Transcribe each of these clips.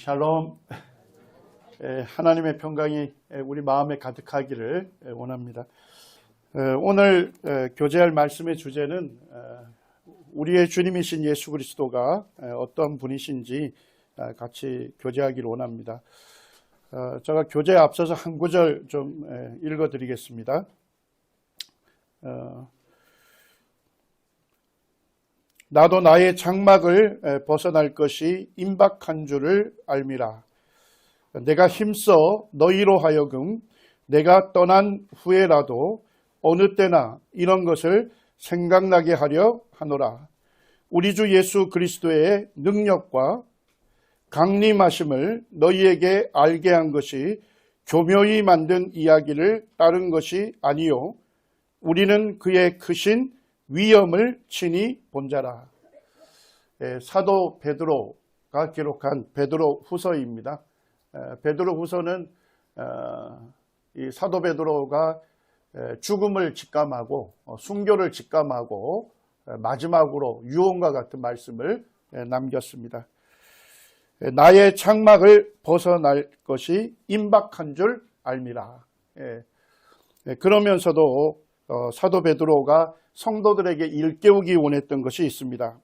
샬롬. 하나님의 평강이 우리 마음에 가득하기를 원합니다. 오늘 교제할 말씀의 주제는 우리의 주님이신 예수 그리스도가 어떤 분이신지 같이 교제하기를 원합니다. 제가 교제에 앞서서 한 구절 좀 읽어드리겠습니다. 나도 나의 장막을 벗어날 것이 임박한 줄을 알미라. 내가 힘써 너희로 하여금 내가 떠난 후에라도 어느 때나 이런 것을 생각나게 하려 하노라. 우리 주 예수 그리스도의 능력과 강림하심을 너희에게 알게 한 것이 교묘히 만든 이야기를 따른 것이 아니요 우리는 그의 크신 위엄을 친히 본 자라. 사도 베드로가 기록한 베드로 후서입니다. 베드로 후서는 이 사도 베드로가 죽음을 직감하고 순교를 직감하고 마지막으로 유언과 같은 말씀을 남겼습니다. 나의 장막을 벗어날 것이 임박한 줄 알미라. 그러면서도 사도 베드로가 성도들에게 일깨우기 원했던 것이 있습니다.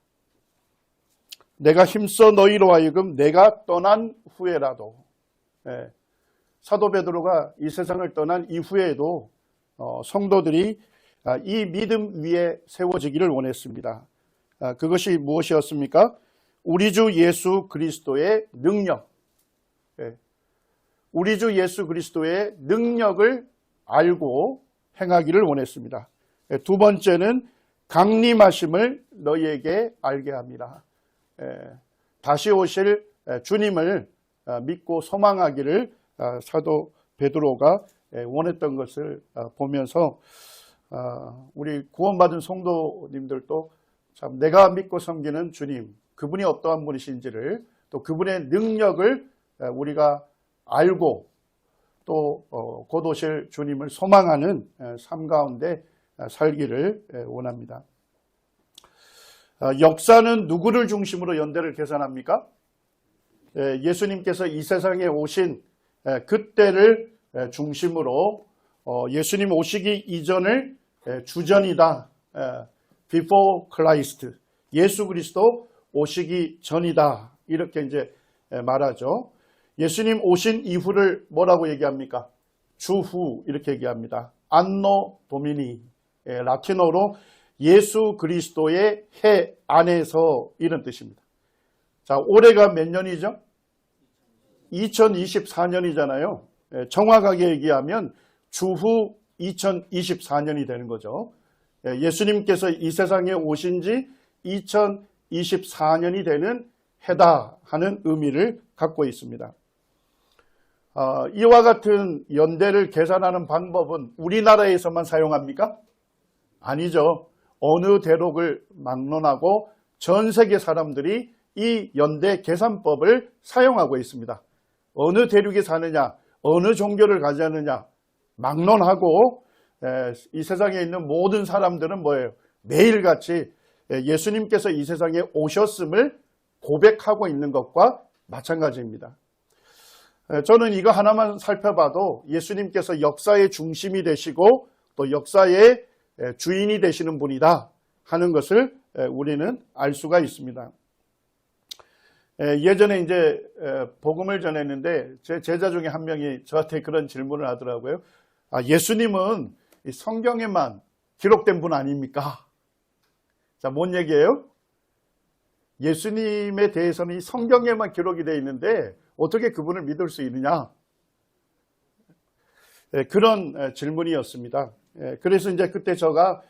내가 힘써 너희로 하여금 내가 떠난 후에라도. 사도 베드로가 이 세상을 떠난 이후에도 성도들이 이 믿음 위에 세워지기를 원했습니다. 그것이 무엇이었습니까? 우리 주 예수 그리스도의 능력. 우리 주 예수 그리스도의 능력을 알고 행하기를 원했습니다. 두 번째는 강림하심을 너희에게 알게 합니다. 다시 오실 주님을 믿고 소망하기를 사도 베드로가 원했던 것을 보면서 우리 구원받은 성도님들도 참 내가 믿고 섬기는 주님, 그분이 어떠한 분이신지를 또 그분의 능력을 우리가 알고 또 곧 오실 주님을 소망하는 삶 가운데 살기를 원합니다. 역사는 누구를 중심으로 연대를 계산합니까? 예수님께서 이 세상에 오신 그때를 중심으로 예수님 오시기 이전을 주전이다. Before Christ. 예수 그리스도 오시기 전이다. 이렇게 이제 말하죠. 예수님 오신 이후를 뭐라고 얘기합니까? 주후 이렇게 얘기합니다. 안노 도미니. 라틴어로 예수 그리스도의 해 안에서 이런 뜻입니다. 자, 올해가 몇 년이죠? 2024년이잖아요. 정확하게 얘기하면 주후 2024년이 되는 거죠. 예수님께서 이 세상에 오신 지 2024년이 되는 해다 하는 의미를 갖고 있습니다. 이와 같은 연대를 계산하는 방법은 우리나라에서만 사용합니까? 아니죠. 어느 대륙을 막론하고 전 세계 사람들이 이 연대 계산법을 사용하고 있습니다. 어느 대륙에 사느냐, 어느 종교를 가지느냐 막론하고 이 세상에 있는 모든 사람들은 뭐예요? 매일같이 예수님께서 이 세상에 오셨음을 고백하고 있는 것과 마찬가지입니다. 저는 이거 하나만 살펴봐도 예수님께서 역사의 중심이 되시고 또 역사의 주인이 되시는 분이다 하는 것을 우리는 알 수가 있습니다. 예전에 이제 복음을 전했는데 제 제자 중에 한 명이 저한테 그런 질문을 하더라고요. 예수님은 성경에만 기록된 분 아닙니까? 자, 뭔 얘기예요? 예수님에 대해서는 이 성경에만 기록이 되어 있는데 어떻게 그분을 믿을 수 있느냐? 그런 질문이었습니다. 그래서 이제 그때 제가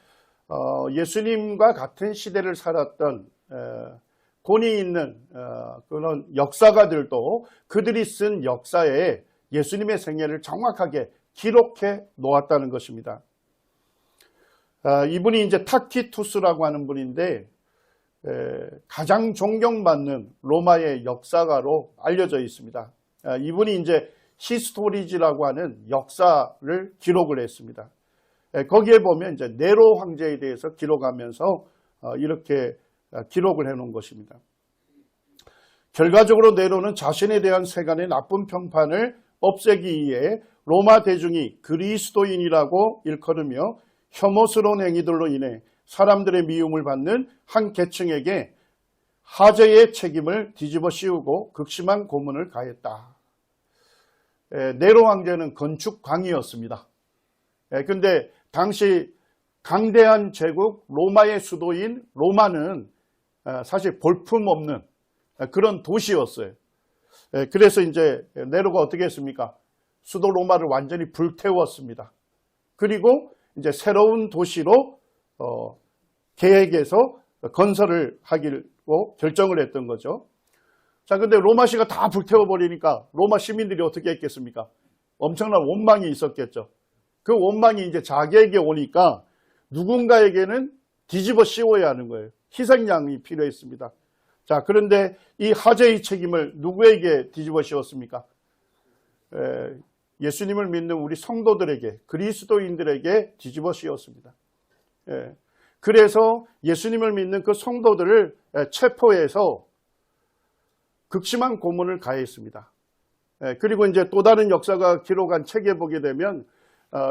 예수님과 같은 시대를 살았던 권위 있는 그런 역사가들도 그들이 쓴 역사에 예수님의 생애를 정확하게 기록해 놓았다는 것입니다. 이분이 이제 타키투스라고 하는 분인데 가장 존경받는 로마의 역사가로 알려져 있습니다. 이분이 이제 히스토리지라고 하는 역사를 기록을 했습니다. 거기에 보면 이제 네로 황제에 대해서 기록하면서 이렇게 기록을 해놓은 것입니다. 결과적으로 네로는 자신에 대한 세간의 나쁜 평판을 없애기 위해 로마 대중이 그리스도인이라고 일컬으며 혐오스러운 행위들로 인해 사람들의 미움을 받는 한 계층에게 하제의 책임을 뒤집어 씌우고 극심한 고문을 가했다. 네로 황제는 건축광이었습니다. 근데 당시 강대한 제국 로마의 수도인 로마는 사실 볼품없는 그런 도시였어요. 그래서 이제 네로가 어떻게 했습니까? 수도 로마를 완전히 불태웠습니다. 그리고 이제 새로운 도시로 계획해서 건설을 하기로 결정을 했던 거죠. 자, 근데 로마시가 다 불태워버리니까 로마 시민들이 어떻게 했겠습니까? 엄청난 원망이 있었겠죠. 그 원망이 이제 자기에게 오니까 누군가에게는 뒤집어 씌워야 하는 거예요. 희생양이 필요했습니다. 자, 그런데 이 하제의 책임을 누구에게 뒤집어 씌웠습니까? 예수님을 믿는 우리 성도들에게, 그리스도인들에게 뒤집어 씌웠습니다. 그래서 예수님을 믿는 그 성도들을 체포해서 극심한 고문을 가했습니다. 그리고 이제 또 다른 역사가 기록한 책에 보게 되면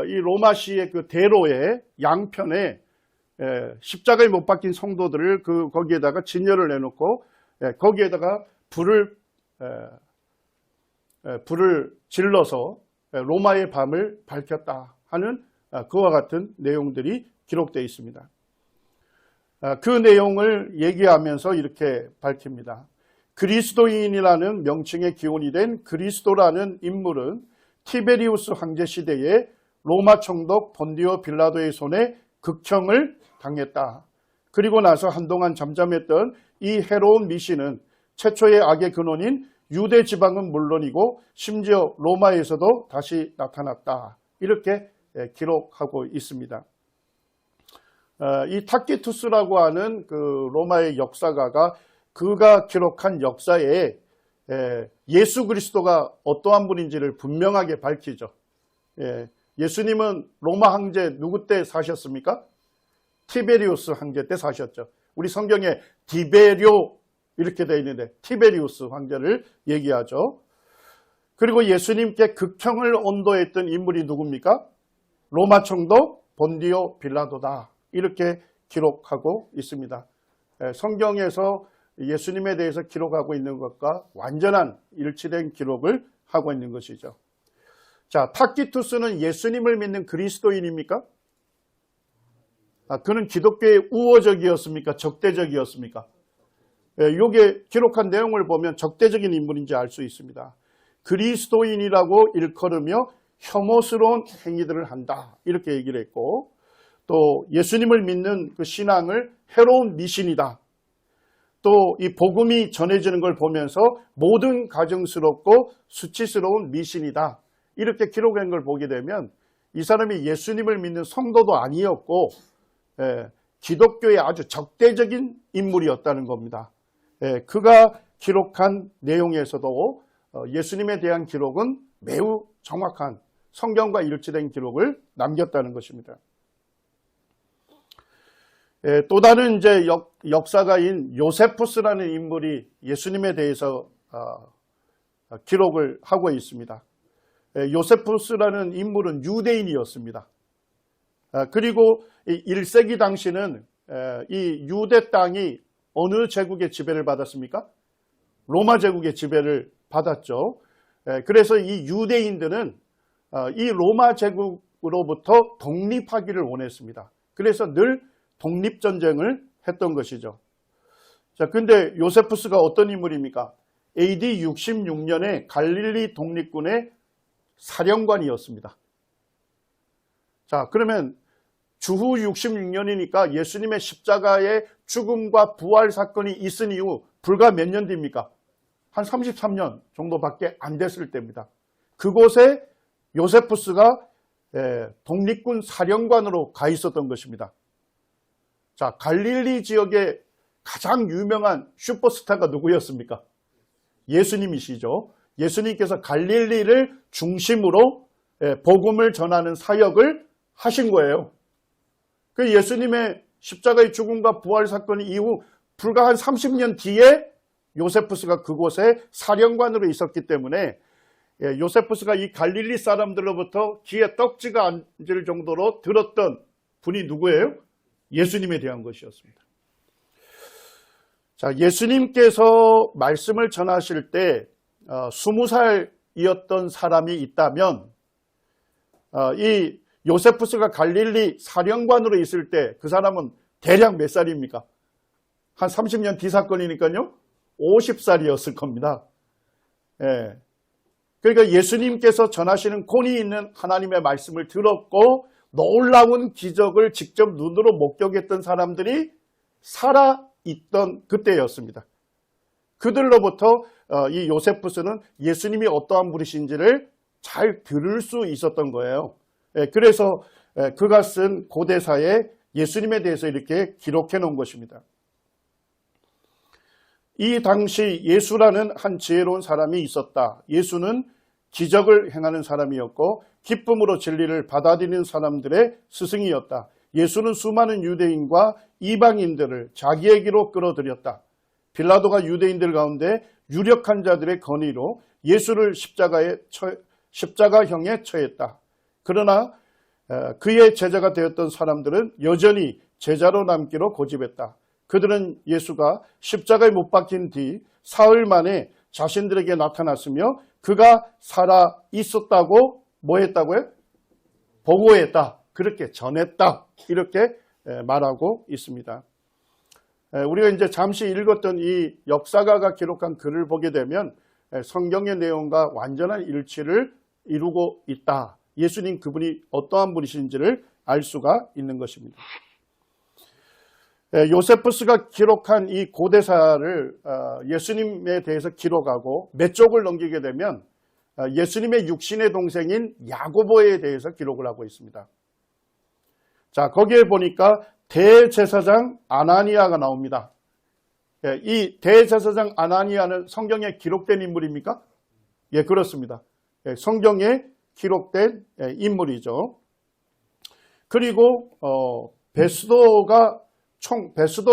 이 로마시의 그 대로의 양편에 십자가에 못 박힌 성도들을 거기에다가 진열을 해놓고 거기에다가 불을 질러서 로마의 밤을 밝혔다 하는 그와 같은 내용들이 기록되어 있습니다. 그 내용을 얘기하면서 이렇게 밝힙니다. 그리스도인이라는 명칭의 기원이 된 그리스도라는 인물은 티베리우스 황제 시대에 로마 총독 본디오 빌라도의 손에 극형을 당했다. 그리고 나서 한동안 잠잠했던 이 해로운 미신은 최초의 악의 근원인 유대 지방은 물론이고 심지어 로마에서도 다시 나타났다. 이렇게 기록하고 있습니다. 이 타키투스라고 하는 그 로마의 역사가가 그가 기록한 역사에 예수 그리스도가 어떠한 분인지를 분명하게 밝히죠. 예수님은 로마 황제 누구 때 사셨습니까? 티베리우스 황제 때 사셨죠. 우리 성경에 디베료 이렇게 되어 있는데 티베리우스 황제를 얘기하죠. 그리고 예수님께 극형을 온도했던 인물이 누굽니까? 로마 총독 본디오 빌라도다. 이렇게 기록하고 있습니다. 성경에서 예수님에 대해서 기록하고 있는 것과 완전한 일치된 기록을 하고 있는 것이죠. 자, 타키투스는 예수님을 믿는 그리스도인입니까? 그는 기독교의 우호적이었습니까? 적대적이었습니까? 이게 기록한 내용을 보면 적대적인 인물인지 알 수 있습니다. 그리스도인이라고 일컬으며 혐오스러운 행위들을 한다. 이렇게 얘기를 했고 또 예수님을 믿는 그 신앙을 해로운 미신이다. 또 이 복음이 전해지는 걸 보면서 모든 가증스럽고 수치스러운 미신이다. 이렇게 기록한 걸 보게 되면 이 사람이 예수님을 믿는 성도도 아니었고 기독교의 아주 적대적인 인물이었다는 겁니다. 그가 기록한 내용에서도 예수님에 대한 기록은 매우 정확한 성경과 일치된 기록을 남겼다는 것입니다. 또 다른 이제 역사가인 요세푸스라는 인물이 예수님에 대해서 기록을 하고 있습니다. 요세푸스라는 인물은 유대인이었습니다. 그리고 1세기 당시는 이 유대 땅이 어느 제국의 지배를 받았습니까? 로마 제국의 지배를 받았죠. 그래서 이 유대인들은 이 로마 제국으로부터 독립하기를 원했습니다. 그래서 늘 독립전쟁을 했던 것이죠. 자, 근데 요세푸스가 어떤 인물입니까? AD 66년에 갈릴리 독립군의 사령관이었습니다. 자, 그러면 주후 66년이니까 예수님의 십자가의 죽음과 부활 사건이 있은 이후 불과 몇 년 뒤입니까? 한 33년 정도밖에 안 됐을 때입니다. 그곳에 요세푸스가 독립군 사령관으로 가 있었던 것입니다. 자, 갈릴리 지역의 가장 유명한 슈퍼스타가 누구였습니까? 예수님이시죠. 예수님께서 갈릴리를 중심으로 복음을 전하는 사역을 하신 거예요. 그 예수님의 십자가의 죽음과 부활 사건 이후 불과 한 30년 뒤에 요세푸스가 그곳에 사령관으로 있었기 때문에 요세푸스가 이 갈릴리 사람들로부터 귀에 떡지가 앉을 정도로 들었던 분이 누구예요? 예수님에 대한 것이었습니다. 자, 예수님께서 말씀을 전하실 때 20살이었던 사람이 있다면 이 요세푸스가 갈릴리 사령관으로 있을 때 그 사람은 대략 몇 살입니까? 한 30년 뒤 사건이니까요. 50살이었을 겁니다. 예. 그러니까 예수님께서 전하시는 권위 있는 하나님의 말씀을 들었고 놀라운 기적을 직접 눈으로 목격했던 사람들이 살아있던 그때였습니다. 그들로부터 이 요세푸스는 예수님이 어떠한 분이신지를 잘 들을 수 있었던 거예요. 그래서 그가 쓴 고대사에 예수님에 대해서 이렇게 기록해 놓은 것입니다. 이 당시 예수라는 한 지혜로운 사람이 있었다. 예수는 기적을 행하는 사람이었고 기쁨으로 진리를 받아들이는 사람들의 스승이었다. 예수는 수많은 유대인과 이방인들을 자기에게로 끌어들였다. 빌라도가 유대인들 가운데 유력한 자들의 건의로 예수를 십자가형에 처했다. 그러나 그의 제자가 되었던 사람들은 여전히 제자로 남기로 고집했다. 그들은 예수가 십자가에 못 박힌 뒤 사흘 만에 자신들에게 나타났으며 그가 살아 있었다고 뭐 했다고요? 보고했다. 그렇게 전했다. 이렇게 말하고 있습니다. 우리가 이제 잠시 읽었던 이 역사가가 기록한 글을 보게 되면 성경의 내용과 완전한 일치를 이루고 있다. 예수님 그분이 어떠한 분이신지를 알 수가 있는 것입니다. 요세푸스가 기록한 이 고대사를 예수님에 대해서 기록하고 몇 쪽을 넘기게 되면 예수님의 육신의 동생인 야고보에 대해서 기록을 하고 있습니다. 자, 거기에 보니까 대제사장 아나니아가 나옵니다. 이 대제사장 아나니아는 성경에 기록된 인물입니까? 예, 그렇습니다. 성경에 기록된 인물이죠. 그리고 베스도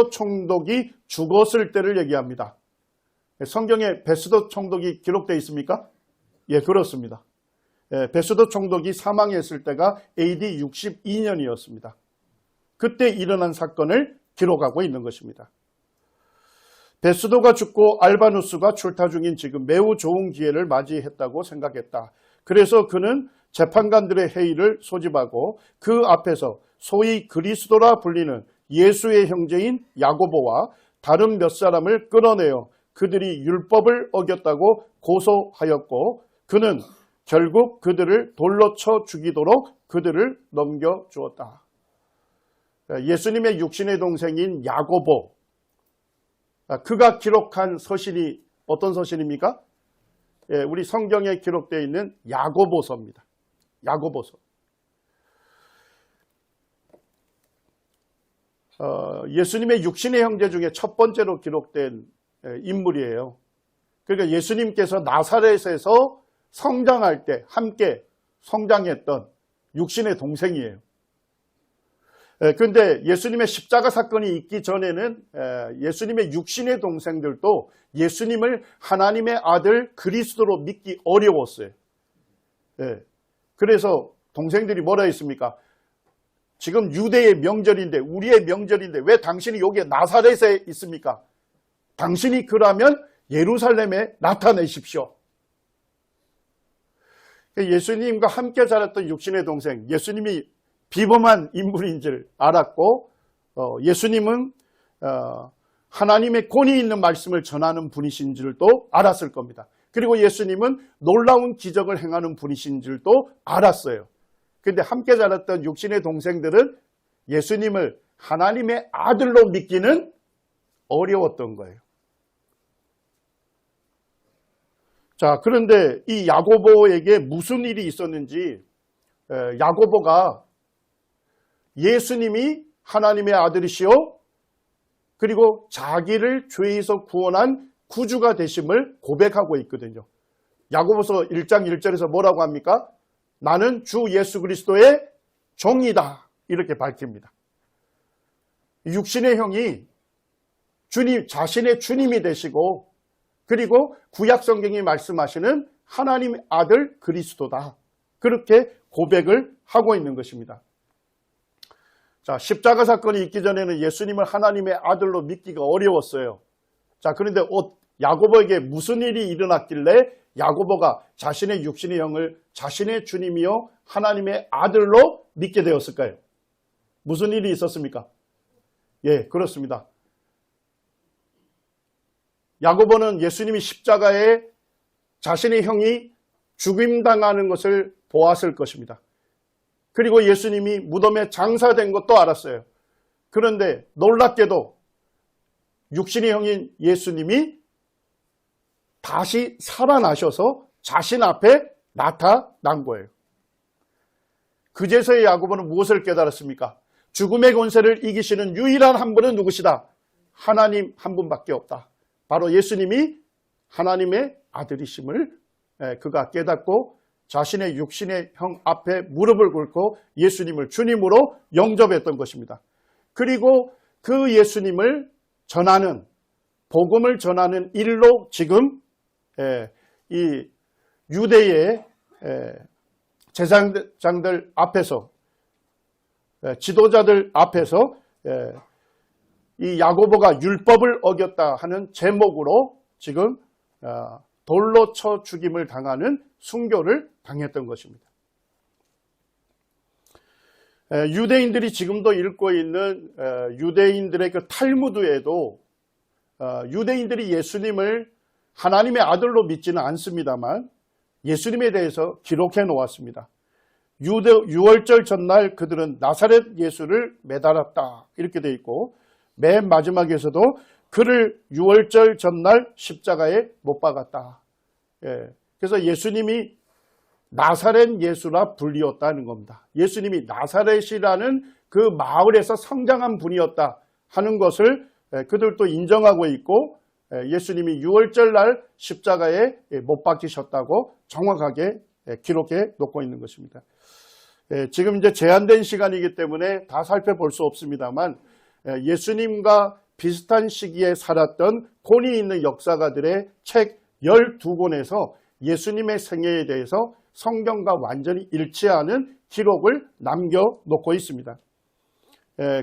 총독이 죽었을 때를 얘기합니다. 성경에 베스도 총독이 기록되어 있습니까? 예, 그렇습니다. 베스도 총독이 사망했을 때가 AD 62년이었습니다. 그때 일어난 사건을 기록하고 있는 것입니다. 베스도가 죽고 알바누스가 출타 중인 지금 매우 좋은 기회를 맞이했다고 생각했다. 그래서 그는 재판관들의 회의를 소집하고 그 앞에서 소위 그리스도라 불리는 예수의 형제인 야고보와 다른 몇 사람을 끌어내어 그들이 율법을 어겼다고 고소하였고 그는 결국 그들을 돌로 쳐 죽이도록 그들을 넘겨주었다. 예수님의 육신의 동생인 야고보, 그가 기록한 서신이 어떤 서신입니까? 우리 성경에 기록되어 있는 야고보서입니다. 야고보서. 예수님의 육신의 형제 중에 첫 번째로 기록된 인물이에요. 그러니까 예수님께서 나사렛에서 성장할 때 함께 성장했던 육신의 동생이에요. 그런데 예수님의 십자가 사건이 있기 전에는 예수님의 육신의 동생들도 예수님을 하나님의 아들 그리스도로 믿기 어려웠어요. 그래서 동생들이 뭐라 했습니까? 지금 유대의 명절인데 우리의 명절인데 왜 당신이 여기 나사렛에 있습니까? 당신이 그러면 예루살렘에 나타내십시오. 예수님과 함께 자랐던 육신의 동생, 예수님이 비범한 인물인 줄 알았고 예수님은 하나님의 권위 있는 말씀을 전하는 분이신 줄도 알았을 겁니다. 그리고 예수님은 놀라운 기적을 행하는 분이신 줄도 알았어요. 그런데 함께 자랐던 육신의 동생들은 예수님을 하나님의 아들로 믿기는 어려웠던 거예요. 자, 그런데 이 야고보에게 무슨 일이 있었는지 야고보가 예수님이 하나님의 아들이시오 그리고 자기를 죄에서 구원한 구주가 되심을 고백하고 있거든요. 야고보서 1장 1절에서 뭐라고 합니까? 나는 주 예수 그리스도의 종이다. 이렇게 밝힙니다. 육신의 형이 주님, 자신의 주님이 되시고 그리고 구약 성경이 말씀하시는 하나님의 아들 그리스도다. 그렇게 고백을 하고 있는 것입니다. 자, 십자가 사건이 있기 전에는 예수님을 하나님의 아들로 믿기가 어려웠어요. 자, 그런데 야고보에게 무슨 일이 일어났길래 야고보가 자신의 육신의 형을 자신의 주님이요 하나님의 아들로 믿게 되었을까요? 무슨 일이 있었습니까? 예, 그렇습니다. 야고보는 예수님이 십자가에 자신의 형이 죽임당하는 것을 보았을 것입니다. 그리고 예수님이 무덤에 장사된 것도 알았어요. 그런데 놀랍게도 육신의 형인 예수님이 다시 살아나셔서 자신 앞에 나타난 거예요. 그제서야 야고보는 무엇을 깨달았습니까? 죽음의 권세를 이기시는 유일한 한 분은 누구시다? 하나님 한 분밖에 없다. 바로 예수님이 하나님의 아들이심을 그가 깨닫고 자신의 육신의 형 앞에 무릎을 꿇고 예수님을 주님으로 영접했던 것입니다. 그리고 그 예수님을 전하는, 복음을 전하는 일로 지금 이 유대의 제사장들 앞에서, 지도자들 앞에서 이 야고보가 율법을 어겼다 하는 제목으로 지금 돌로 쳐 죽임을 당하는 순교를 당했던 것입니다. 유대인들이 지금도 읽고 있는 유대인들의 그 탈무드에도 유대인들이 예수님을 하나님의 아들로 믿지는 않습니다만 예수님에 대해서 기록해 놓았습니다. 유월절 전날 그들은 나사렛 예수를 매달았다 이렇게 되어 있고 맨 마지막에서도 그를 유월절 전날 십자가에 못 박았다. 그래서 예수님이 나사렛 예수라 불리었다는 겁니다. 예수님이 나사렛이라는 그 마을에서 성장한 분이었다 하는 것을 그들도 인정하고 있고 예수님이 유월절 날 십자가에 못 박히셨다고 정확하게 기록해 놓고 있는 것입니다. 지금 이제 제한된 시간이기 때문에 다 살펴볼 수 없습니다만 예수님과 비슷한 시기에 살았던 권위 있는 역사가들의 책 12권에서 예수님의 생애에 대해서 성경과 완전히 일치하는 기록을 남겨놓고 있습니다.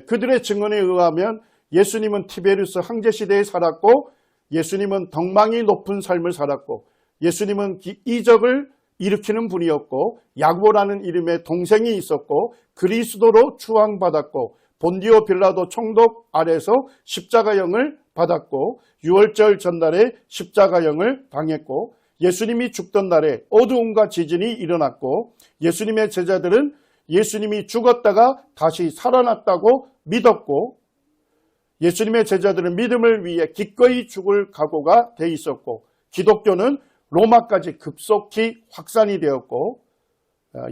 그들의 증언에 의하면 예수님은 티베리우스 황제시대에 살았고 예수님은 덕망이 높은 삶을 살았고 예수님은 이적을 일으키는 분이었고 야고보라는 이름의 동생이 있었고 그리스도로 추앙받았고 본디오 빌라도 총독 아래서 십자가형을 받았고 유월절 전날에 십자가형을 당했고 예수님이 죽던 날에 어두움과 지진이 일어났고 예수님의 제자들은 예수님이 죽었다가 다시 살아났다고 믿었고 예수님의 제자들은 믿음을 위해 기꺼이 죽을 각오가 돼 있었고 기독교는 로마까지 급속히 확산이 되었고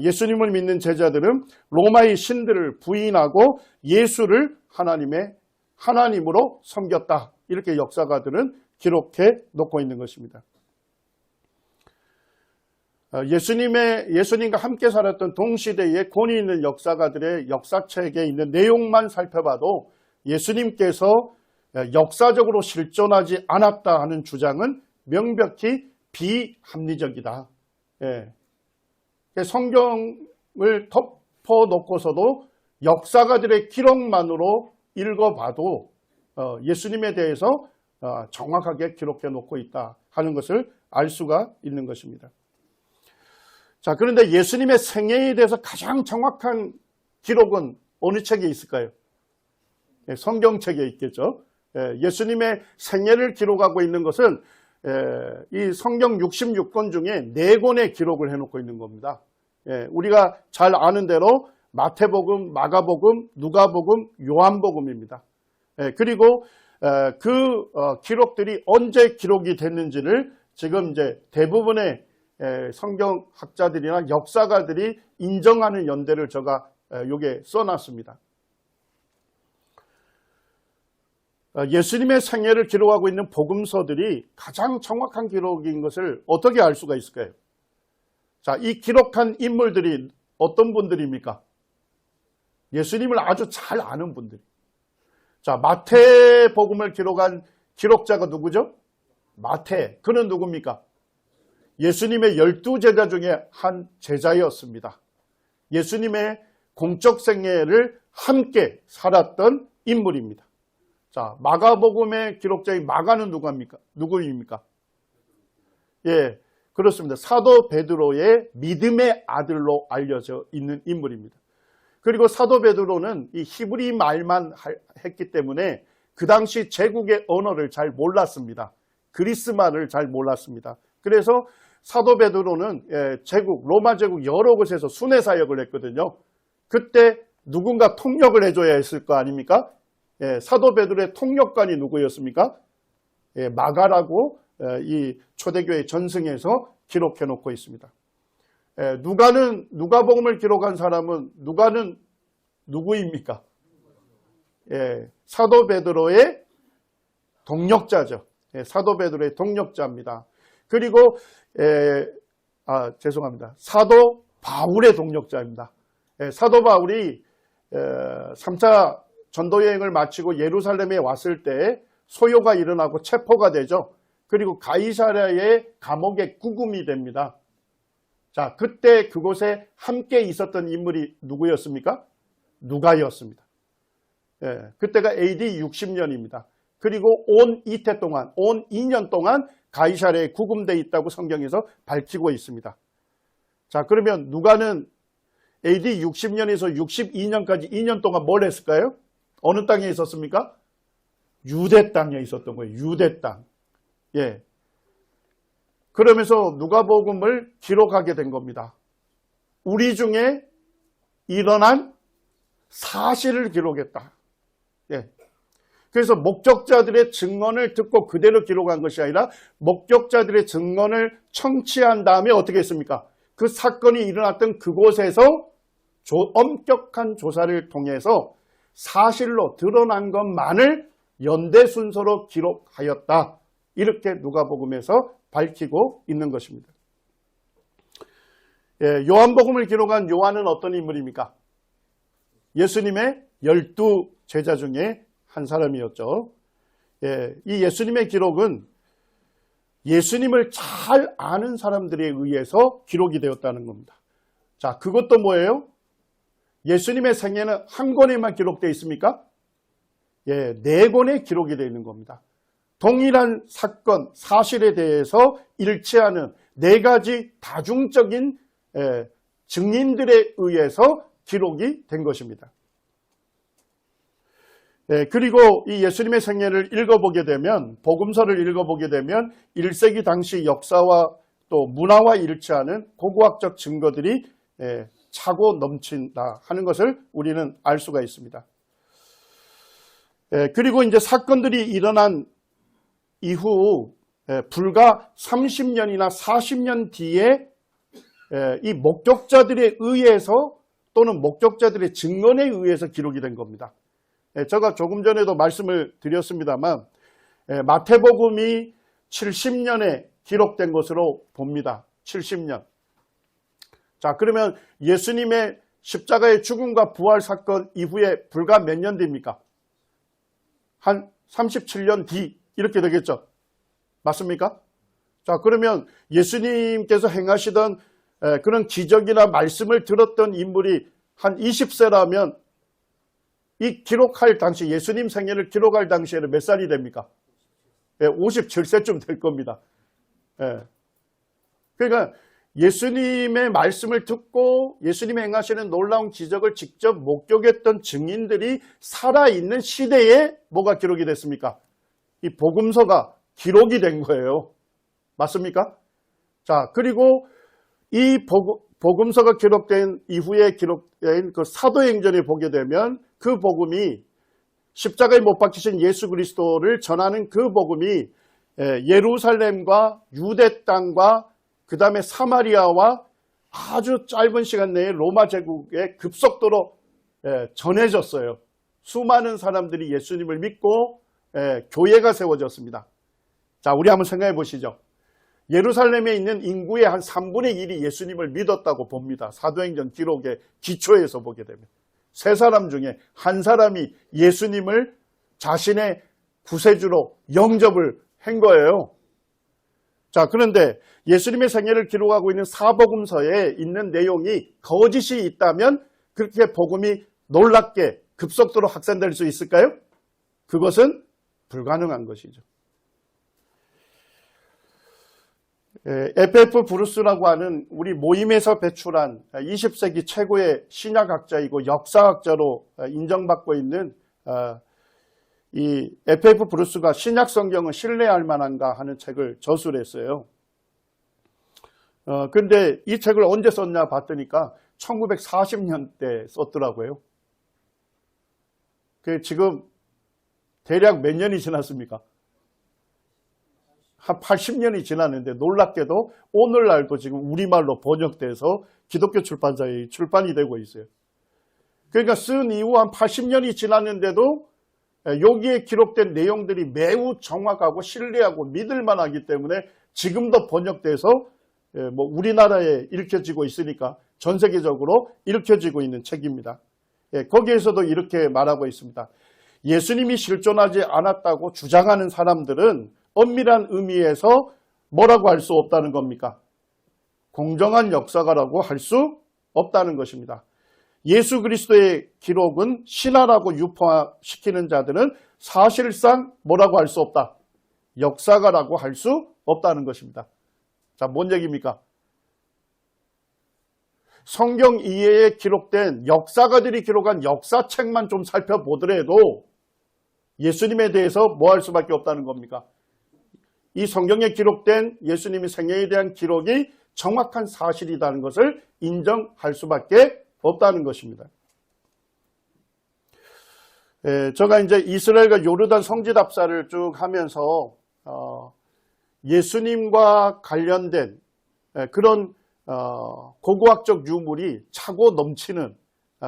예수님을 믿는 제자들은 로마의 신들을 부인하고 예수를 하나님으로 섬겼다. 이렇게 역사가들은 기록해 놓고 있는 것입니다. 예수님과 함께 살았던 동시대의 권위 있는 역사가들의 역사책에 있는 내용만 살펴봐도 예수님께서 역사적으로 실존하지 않았다 하는 주장은 명백히 비합리적이다. 성경을 덮어놓고서도 역사가들의 기록만으로 읽어봐도 예수님에 대해서 정확하게 기록해 놓고 있다 하는 것을 알 수가 있는 것입니다. 자, 그런데 예수님의 생애에 대해서 가장 정확한 기록은 어느 책에 있을까요? 성경책에 있겠죠. 예수님의 생애를 기록하고 있는 것은 이 성경 66권 중에 4권의 기록을 해놓고 있는 겁니다. 우리가 잘 아는 대로 마태복음, 마가복음, 누가복음, 요한복음입니다. 그리고 그 기록들이 언제 기록이 됐는지를 지금 이제 대부분의 성경학자들이나 역사가들이 인정하는 연대를 제가 여기에 써놨습니다. 예수님의 생애를 기록하고 있는 복음서들이 가장 정확한 기록인 것을 어떻게 알 수가 있을까요? 자, 이 기록한 인물들이 어떤 분들입니까? 예수님을 아주 잘 아는 분들. 자, 마태복음을 기록한 기록자가 누구죠? 마태, 그는 누굽니까? 예수님의 12제자 중에 한 제자였습니다. 예수님의 공적 생애를 함께 살았던 인물입니다. 자, 마가복음의 기록자인 마가는 누구입니까? 예, 그렇습니다. 사도 베드로의 믿음의 아들로 알려져 있는 인물입니다. 그리고 사도 베드로는 이 히브리 말만 했기 때문에 그 당시 제국의 언어를 잘 몰랐습니다. 그리스 말을 잘 몰랐습니다. 그래서 사도 베드로는 로마 제국 여러 곳에서 순회 사역을 했거든요. 그때 누군가 통역을 해줘야 했을 거 아닙니까? 사도 베드로의 통역관이 누구였습니까? 마가라고 이 초대교회 전승에서 기록해 놓고 있습니다. 누가복음을 기록한 사람은 누구입니까? 사도 베드로의 동역자죠. 사도 베드로의 동역자입니다. 그리고 죄송합니다. 사도 바울의 동역자입니다. 사도 바울이 3차 전도여행을 마치고 예루살렘에 왔을 때 소요가 일어나고 체포가 되죠. 그리고 가이사랴의 감옥에 구금이 됩니다. 자, 그때 그곳에 함께 있었던 인물이 누구였습니까? 누가였습니다. 그때가 AD 60년입니다. 그리고 온 2년 동안 가이사랴에 구금되어 있다고 성경에서 밝히고 있습니다. 자, 그러면 누가는 AD 60년에서 62년까지 2년 동안 뭘 했을까요? 어느 땅에 있었습니까? 유대 땅에 있었던 거예요. 유대 땅. 예. 그러면서 누가복음을 기록하게 된 겁니다. 우리 중에 일어난 사실을 기록했다. 예. 그래서 목격자들의 증언을 듣고 그대로 기록한 것이 아니라 목격자들의 증언을 청취한 다음에 어떻게 했습니까? 그 사건이 일어났던 그곳에서 엄격한 조사를 통해서 사실로 드러난 것만을 연대 순서로 기록하였다. 이렇게 누가복음에서 밝히고 있는 것입니다. 요한복음을 기록한 요한은 어떤 인물입니까? 예수님의 12제자 중에 한 사람이었죠. 이 예수님의 기록은 예수님을 잘 아는 사람들에 의해서 기록이 되었다는 겁니다. 자, 그것도 뭐예요? 예수님의 생애는 한 권에만 기록되어 있습니까? 4권에 기록이 되어 있는 겁니다. 동일한 사건, 사실에 대해서 일치하는 4가지 다중적인 증인들에 의해서 기록이 된 것입니다. 그리고 이 예수님의 생애를 읽어보게 되면, 복음서를 읽어보게 되면 1세기 당시 역사와 또 문화와 일치하는 고고학적 증거들이 차고 넘친다 하는 것을 우리는 알 수가 있습니다. 그리고 이제 사건들이 일어난 이후 불과 30년이나 40년 뒤에 이 목격자들에 의해서 또는 목격자들의 증언에 의해서 기록이 된 겁니다. 제가 조금 전에도 말씀을 드렸습니다만 마태복음이 70년에 기록된 것으로 봅니다. 70년. 자, 그러면 예수님의 십자가의 죽음과 부활 사건 이후에 불과 몇 년 됩니까? 한 37년 뒤 이렇게 되겠죠. 맞습니까? 자, 그러면 예수님께서 행하시던 그런 기적이나 말씀을 들었던 인물이 한 20세라면 이 기록할 당시, 예수님 생애를 기록할 당시에는 몇 살이 됩니까? 57세쯤 될 겁니다. 그러니까 예수님의 말씀을 듣고 예수님이 행하시는 놀라운 기적을 직접 목격했던 증인들이 살아있는 시대에 뭐가 기록이 됐습니까? 이 복음서가 기록이 된 거예요. 맞습니까? 자, 그리고 이 복음서가 기록된 이후에 기록된 그 사도행전에 보게 되면 그 복음이 십자가에 못 박히신 예수 그리스도를 전하는 그 복음이 예루살렘과 유대 땅과 그 다음에 사마리아와 아주 짧은 시간 내에 로마 제국에 급속도로 전해졌어요. 수많은 사람들이 예수님을 믿고 교회가 세워졌습니다. 자, 우리 한번 생각해 보시죠. 예루살렘에 있는 인구의 한 3분의 1이 예수님을 믿었다고 봅니다. 사도행전 기록의 기초에서 보게 되면. 3사람 중에 한 사람이 예수님을 자신의 구세주로 영접을 한 거예요. 자, 그런데 예수님의 생애를 기록하고 있는 사복음서에 있는 내용이 거짓이 있다면 그렇게 복음이 놀랍게 급속도로 확산될 수 있을까요? 그것은 불가능한 것이죠. FF 브루스라고 하는 우리 모임에서 배출한 20세기 최고의 신약학자이고 역사학자로 인정받고 있는 이 FF 브루스가 신약 성경은 신뢰할 만한가 하는 책을 저술을 했어요. 근데 이 책을 언제 썼냐 봤더니까 1940년대 썼더라고요. 그 지금 대략 몇 년이 지났습니까? 한 80년이 지났는데 놀랍게도 오늘날도 지금 우리말로 번역돼서 기독교 출판사에 출판이 되고 있어요. 그러니까 쓴 이후 한 80년이 지났는데도 여기에 기록된 내용들이 매우 정확하고 신뢰하고 믿을만하기 때문에 지금도 번역돼서 뭐 우리나라에 읽혀지고 있으니까 전 세계적으로 읽혀지고 있는 책입니다. 거기에서도 이렇게 말하고 있습니다. 예수님이 실존하지 않았다고 주장하는 사람들은 엄밀한 의미에서 뭐라고 할 수 없다는 겁니까? 공정한 역사가라고 할 수 없다는 것입니다. 예수 그리스도의 기록은 신화라고 유포시키는 자들은 사실상 뭐라고 할 수 없다? 역사가라고 할 수 없다는 것입니다. 자, 뭔 얘기입니까? 성경 이외에 기록된 역사가들이 기록한 역사책만 좀 살펴보더라도 예수님에 대해서 뭐 할 수밖에 없다는 겁니까? 이 성경에 기록된 예수님의 생애에 대한 기록이 정확한 사실이라는 것을 인정할 수밖에 없다는 것입니다. 제가 이제 이스라엘과 요르단 성지답사를 쭉 하면서 예수님과 관련된 그런 고고학적 유물이 차고 넘치는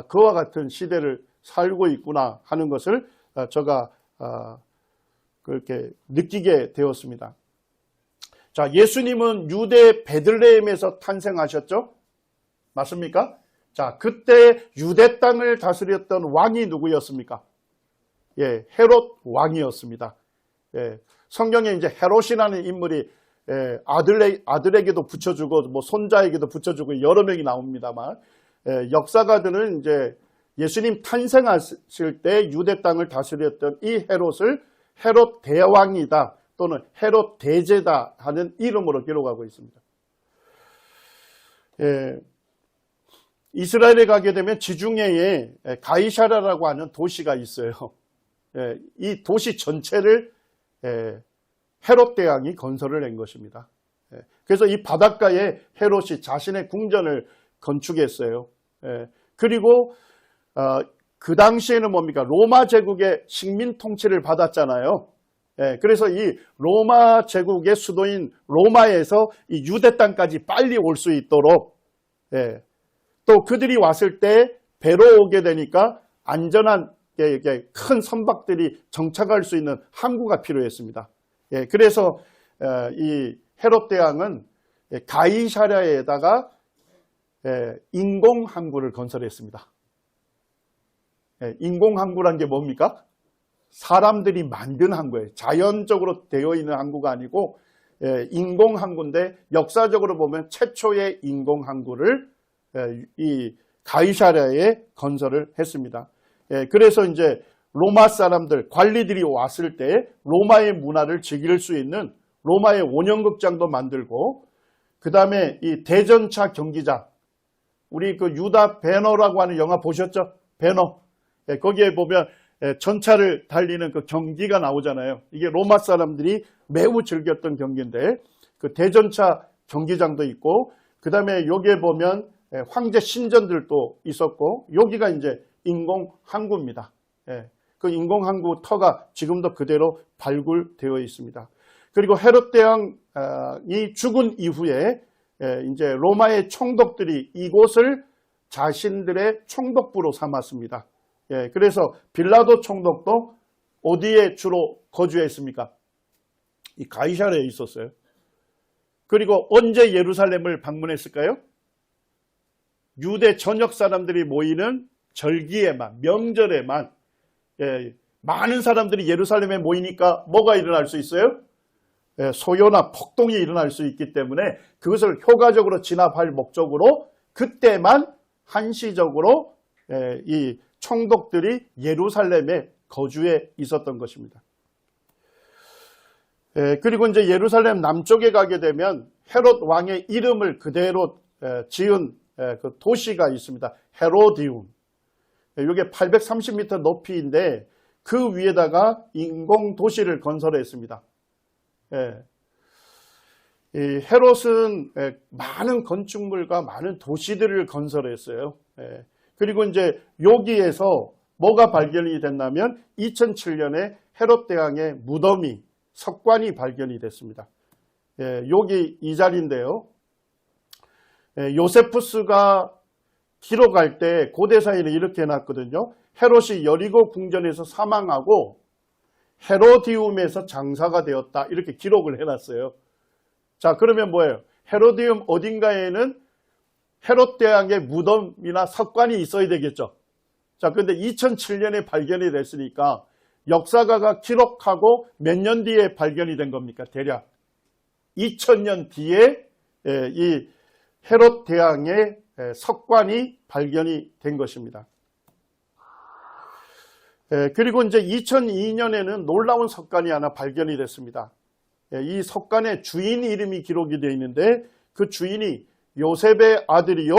그와 같은 시대를 살고 있구나 하는 것을 제가 그렇게 느끼게 되었습니다. 자, 예수님은 유대 베들레헴에서 탄생하셨죠? 맞습니까? 자, 그때 유대 땅을 다스렸던 왕이 누구였습니까? 예, 헤롯 왕이었습니다. 예, 성경에 이제 헤롯이라는 인물이 아들에게도 붙여주고 뭐 손자에게도 붙여주고 여러 명이 나옵니다만 역사가들은 이제 예수님 탄생하실 때 유대 땅을 다스렸던 이 헤롯을 헤롯 대왕이다 또는 헤롯 대제다 하는 이름으로 기록하고 있습니다. 이스라엘에 가게 되면 지중해에 가이사랴라고 하는 도시가 있어요. 이 도시 전체를 헤롯 대왕이 건설을 한 것입니다. 그래서 이 바닷가에 헤롯이 자신의 궁전을 건축했어요. 그리고 그 당시에는 뭡니까? 로마 제국의 식민 통치를 받았잖아요. 그래서 이 로마 제국의 수도인 로마에서 이 유대 땅까지 빨리 올 수 있도록 또 그들이 왔을 때 배로 오게 되니까 안전한 큰 선박들이 정착할 수 있는 항구가 필요했습니다. 그래서 이 헤롯 대왕은 가이사랴에다가 인공 항구를 건설했습니다. 인공 항구란 게 뭡니까? 사람들이 만든 항구예요. 자연적으로 되어 있는 항구가 아니고 인공 항구인데 역사적으로 보면 최초의 인공 항구를 이 가이사랴에 건설을 했습니다. 그래서 이제 로마 사람들, 관리들이 왔을 때 로마의 문화를 즐길 수 있는 로마의 원형극장도 만들고 그 다음에 이 대전차 경기장, 우리 그 유다 배너라고 하는 영화 보셨죠? 배너. 거기에 보면 전차를 달리는 그 경기가 나오잖아요. 이게 로마 사람들이 매우 즐겼던 경기인데 그 대전차 경기장도 있고 그 다음에 여기에 보면 황제 신전들도 있었고 여기가 이제 인공 항구입니다. 그 인공 항구 터가 지금도 그대로 발굴되어 있습니다. 그리고 헤롯 대왕이 죽은 이후에 이제 로마의 총독들이 이곳을 자신들의 총독부로 삼았습니다. 그래서 빌라도 총독도 어디에 주로 거주했습니까? 이 가이사랴에 있었어요. 그리고 언제 예루살렘을 방문했을까요? 유대 전역 사람들이 모이는 절기에만, 명절에만 많은 사람들이 예루살렘에 모이니까 뭐가 일어날 수 있어요? 소요나 폭동이 일어날 수 있기 때문에 그것을 효과적으로 진압할 목적으로 그때만 한시적으로 이 총독들이 예루살렘에 거주해 있었던 것입니다. 그리고 이제 예루살렘 남쪽에 가게 되면 헤롯 왕의 이름을 그대로 지은 그 도시가 있습니다. 헤로디움. 이게 830m 높이인데 그 위에다가 인공 도시를 건설했습니다. 이 헤롯은 많은 건축물과 많은 도시들을 건설했어요. 그리고 이제 여기에서 뭐가 발견이 됐냐면 2007년에 헤롯 대왕의 무덤이 석관이 발견이 됐습니다. 여기 이 자리인데요. 요세푸스가 기록할 때 고대사에는 이렇게 해놨거든요. 헤롯이 여리고 궁전에서 사망하고 헤로디움에서 장사가 되었다. 이렇게 기록을 해놨어요. 자, 그러면 뭐예요? 헤로디움 어딘가에는 헤롯 대왕의 무덤이나 석관이 있어야 되겠죠. 자, 그런데 2007년에 발견이 됐으니까 역사가가 기록하고 몇 년 뒤에 발견이 된 겁니까? 대략 2000년 뒤에 이 헤롯 대왕의 석관이 발견이 된 것입니다. 그리고 이제 2002년에는 놀라운 석관이 하나 발견이 됐습니다. 이 석관의 주인 이름이 기록이 되어 있는데 그 주인이 요셉의 아들이요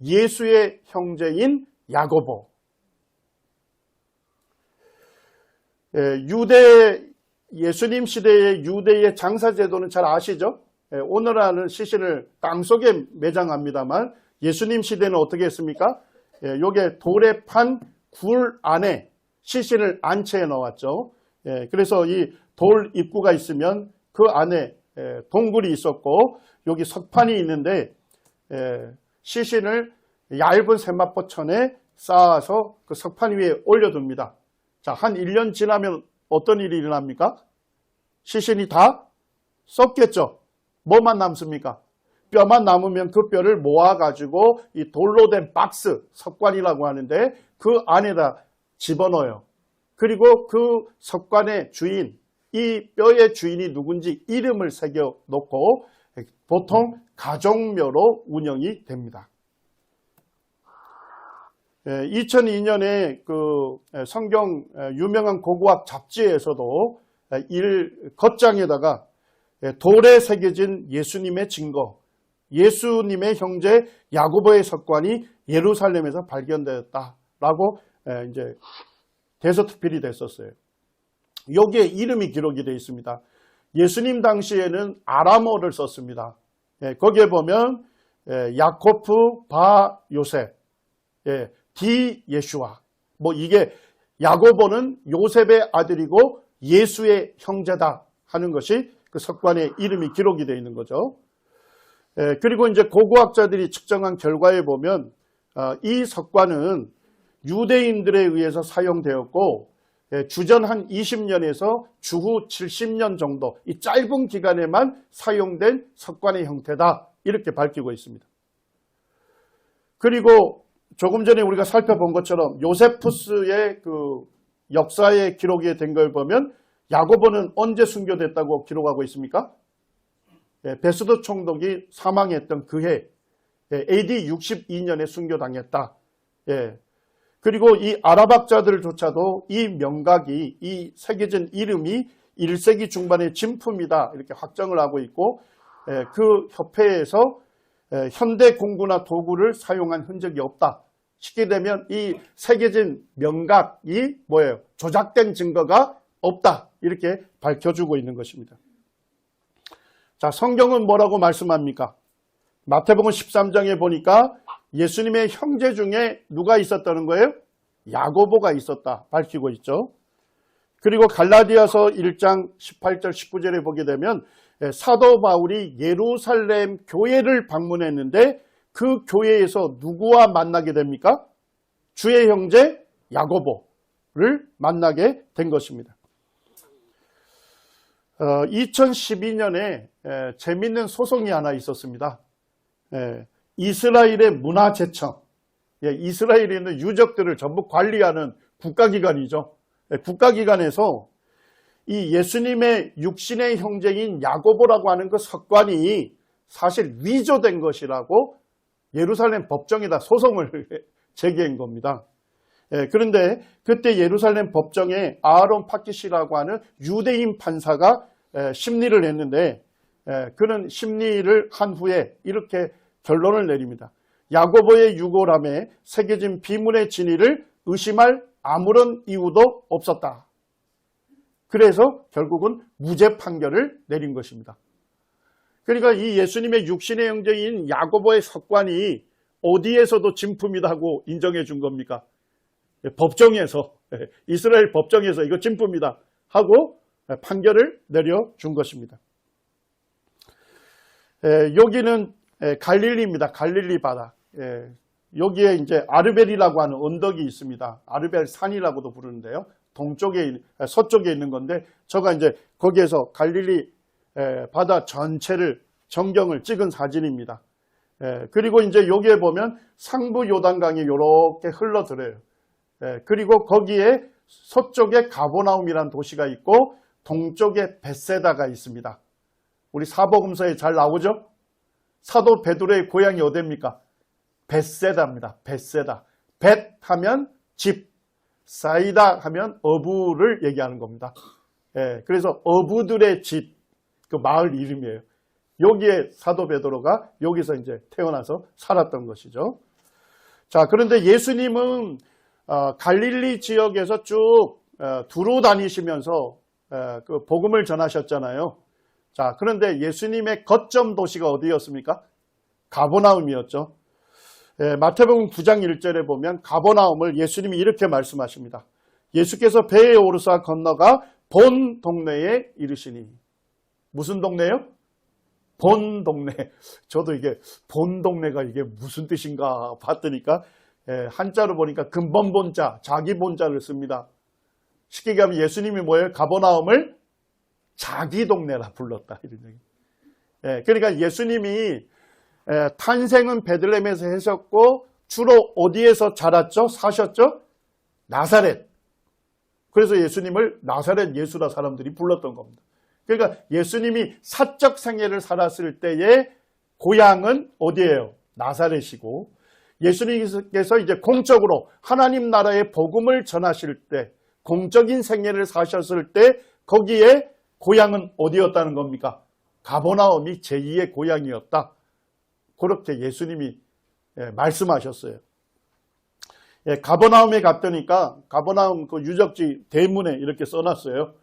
예수의 형제인 야고보. 예수님 시대의 유대의 장사제도는 잘 아시죠? 오늘날은 시신을 땅속에 매장합니다만 예수님 시대는 어떻게 했습니까? 요게 돌에 판 굴 안에 시신을 안채해 넣었죠. 그래서 이 돌 입구가 있으면 그 안에 동굴이 있었고 여기 석판이 있는데 시신을 얇은 세마포천에 쌓아서 그 석판 위에 올려둡니다. 자, 한 1년 지나면 어떤 일이 일어납니까? 시신이 다 썩겠죠. 뭐만 남습니까? 뼈만 남으면 그 뼈를 모아가지고 이 돌로 된 박스, 석관이라고 하는데 그 안에다 집어넣어요. 그리고 그 석관의 주인, 이 뼈의 주인이 누군지 이름을 새겨놓고 보통 가족묘로 운영이 됩니다. 2002년에 그 성경 유명한 고고학 잡지에서도 겉장에다가 돌에 새겨진 예수님의 증거, 예수님의 형제 야고보의 석관이 예루살렘에서 발견되었다라고 이제 대서특필이 됐었어요. 여기에 이름이 기록이 되어 있습니다. 예수님 당시에는 아람어를 썼습니다. 거기에 보면 야코프 바 요셉, 디 예슈아. 뭐 이게 야고보는 요셉의 아들이고 예수의 형제다 하는 것이 그 석관의 이름이 기록이 되어 있는 거죠. 그리고 이제 고고학자들이 측정한 결과에 보면 이 석관은 유대인들에 의해서 사용되었고 주전 한 20년에서 주후 70년 정도 이 짧은 기간에만 사용된 석관의 형태다 이렇게 밝히고 있습니다. 그리고 조금 전에 우리가 살펴본 것처럼 요세푸스의 그 역사의 기록이 된 걸 보면 야고보는 언제 순교됐다고 기록하고 있습니까? 베스도 총독이 사망했던 그해 AD 62년에 순교당했다. 그리고 이 아랍학자들조차도 이 명각이 이 새겨진 이름이 1세기 중반의 진품이다 이렇게 확정을 하고 있고 그 협회에서 현대 공구나 도구를 사용한 흔적이 없다. 쉽게 되면 이 새겨진 명각이 뭐예요? 조작된 증거가 없다. 이렇게 밝혀주고 있는 것입니다. 자, 성경은 뭐라고 말씀합니까? 마태복음 13장에 보니까 예수님의 형제 중에 누가 있었다는 거예요? 야고보가 있었다. 밝히고 있죠. 그리고 갈라디아서 1장 18절 19절에 보게 되면 사도 바울이 예루살렘 교회를 방문했는데 그 교회에서 누구와 만나게 됩니까? 주의 형제 야고보를 만나게 된 것입니다. 2012년에 재밌는 소송이 하나 있었습니다. 이스라엘의 문화재청, 이스라엘에 있는 유적들을 전부 관리하는 국가기관이죠. 국가기관에서 이 예수님의 육신의 형제인 야고보라고 하는 그 석관이 사실 위조된 것이라고 예루살렘 법정에다 소송을 제기한 겁니다. 그런데 그때 예루살렘 법정에 아하론 파키시라고 하는 유대인 판사가 심리를 했는데 그는 심리를 한 후에 이렇게 결론을 내립니다. 야고보의 유골함에 새겨진 비문의 진위를 의심할 아무런 이유도 없었다. 그래서 결국은 무죄 판결을 내린 것입니다. 그러니까 이 예수님의 육신의 형제인 야고보의 석관이 어디에서도 진품이라고 인정해 준 겁니까? 법정에서, 이스라엘 법정에서 이거 진품이다 하고 판결을 내려준 것입니다. 여기는 갈릴리입니다. 갈릴리 바다. 여기에 이제 아르벨이라고 하는 언덕이 있습니다. 아르벨 산이라고도 부르는데요. 서쪽에 있는 건데, 제가 이제 거기에서 갈릴리 바다 전체를 전경을 찍은 사진입니다. 그리고 이제 여기에 보면 상부 요단강이 이렇게 흘러들어요. 그리고 거기에 서쪽에 가보나움이라는 도시가 있고 동쪽에 벳세다가 있습니다. 우리 사복음서에 잘 나오죠? 사도 베드로의 고향이 어디입니까? 벳세다입니다. 벳세다. 벳 하면 집, 사이다 하면 어부를 얘기하는 겁니다. 그래서 어부들의 집, 그 마을 이름이에요. 여기에 사도 베드로가 여기서 이제 태어나서 살았던 것이죠. 자, 그런데 예수님은 갈릴리 지역에서 쭉 두루 다니시면서 그 복음을 전하셨잖아요. 자, 그런데 예수님의 거점 도시가 어디였습니까? 가버나움이었죠. 마태복음 9장 1절에 보면 가버나움을 예수님이 이렇게 말씀하십니다. 예수께서 배에 오르사 건너가 본 동네에 이르시니. 무슨 동네요? 본 동네. 저도 이게 본 동네가 이게 무슨 뜻인가 봤더니까 한자로 보니까 근본본자, 자기 본자를 씁니다. 쉽게 얘기하면 예수님이 뭐예요? 가버나움을 자기 동네라 불렀다. 이런 얘기. 그러니까 예수님이 탄생은 베들레헴에서 하셨고 주로 어디에서 자랐죠? 사셨죠? 나사렛. 그래서 예수님을 나사렛 예수라 사람들이 불렀던 겁니다. 그러니까 예수님이 사적 생애를 살았을 때의 고향은 어디예요? 나사렛이고 예수님께서 이제 공적으로 하나님 나라의 복음을 전하실 때 공적인 생애를 사셨을 때 거기에 고향은 어디였다는 겁니까? 가버나움이 제2의 고향이었다. 그렇게 예수님이 말씀하셨어요. 가버나움에 갔더니까 가버나움 그 유적지 대문에 이렇게 써놨어요.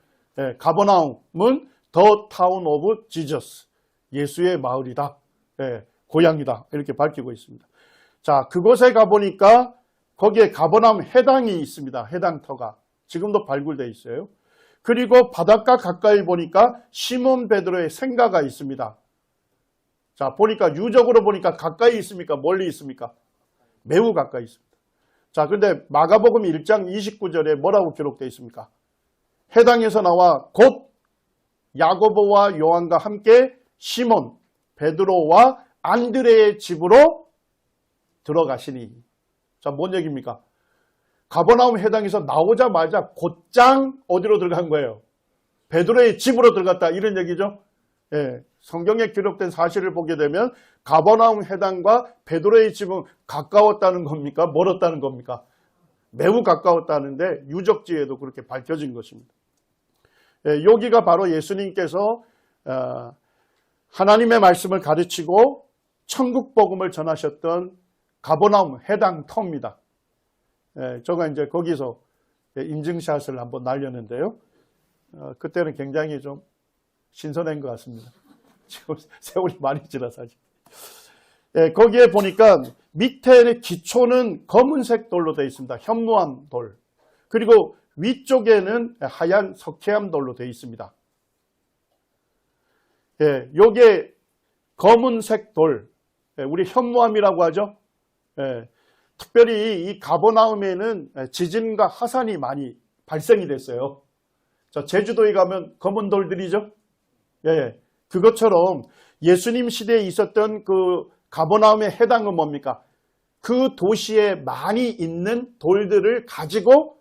가버나움은 The Town of Jesus, 예수의 마을이다, 고향이다 이렇게 밝히고 있습니다. 자, 그곳에 가보니까 거기에 가버나움 해당이 있습니다. 해당터가 지금도 발굴되어 있어요. 그리고 바닷가 가까이 보니까 시몬 베드로의 생가가 있습니다. 자, 보니까 유적으로 보니까 가까이 있습니까? 멀리 있습니까? 매우 가까이 있습니다. 자, 그런데 마가복음 1장 29절에 뭐라고 기록되어 있습니까? 해당에서 나와 곧 야고보와 요한과 함께 시몬, 베드로와 안드레의 집으로 들어가시니. 자, 뭔 얘기입니까? 가버나움 해당에서 나오자마자 곧장 어디로 들어간 거예요? 베드로의 집으로 들어갔다 이런 얘기죠. 성경에 기록된 사실을 보게 되면 가버나움 해당과 베드로의 집은 가까웠다는 겁니까? 멀었다는 겁니까? 매우 가까웠다는데 유적지에도 그렇게 밝혀진 것입니다. 여기가 바로 예수님께서 하나님의 말씀을 가르치고 천국 복음을 전하셨던 가버나움 해당 터입니다. 제가 이제 거기서 인증샷을 한번 날렸는데요. 그때는 굉장히 좀 신선한 것 같습니다. 지금 세월이 많이 지나서 사실. 거기에 보니까 밑에 기초는 검은색 돌로 되어 있습니다. 현무암 돌. 그리고 위쪽에는 하얀 석회암 돌로 되어 있습니다. 요게 검은색 돌, 우리 현무암이라고 하죠. 특별히 이 가버나움에는 지진과 화산이 많이 발생이 됐어요. 제주도에 가면 검은 돌들이죠. 그것처럼 예수님 시대에 있었던 그 가버나움의 해당은 뭡니까? 그 도시에 많이 있는 돌들을 가지고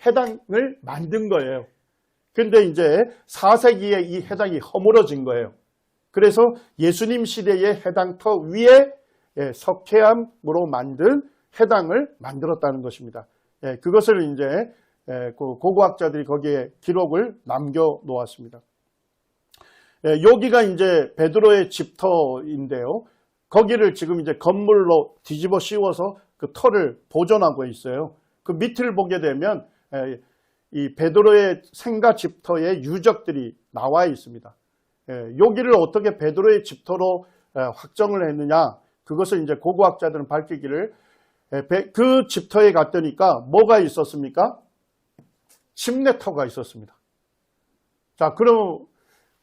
해당을 만든 거예요. 근데 이제 4세기에 이 해당이 허물어진 거예요. 그래서 예수님 시대의 해당터 위에 석회암으로 만든 해당을 만들었다는 것입니다. 그것을 이제 고고학자들이 거기에 기록을 남겨 놓았습니다. 여기가 이제 베드로의 집터인데요. 거기를 지금 이제 건물로 뒤집어 씌워서 그 터를 보존하고 있어요. 그 밑을 보게 되면 이 베드로의 생가 집터의 유적들이 나와 있습니다. 여기를 어떻게 베드로의 집터로 확정을 했느냐, 그것을 이제 고고학자들은 밝히기를, 그 집터에 갔더니까 뭐가 있었습니까? 침례터가 있었습니다. 자, 그럼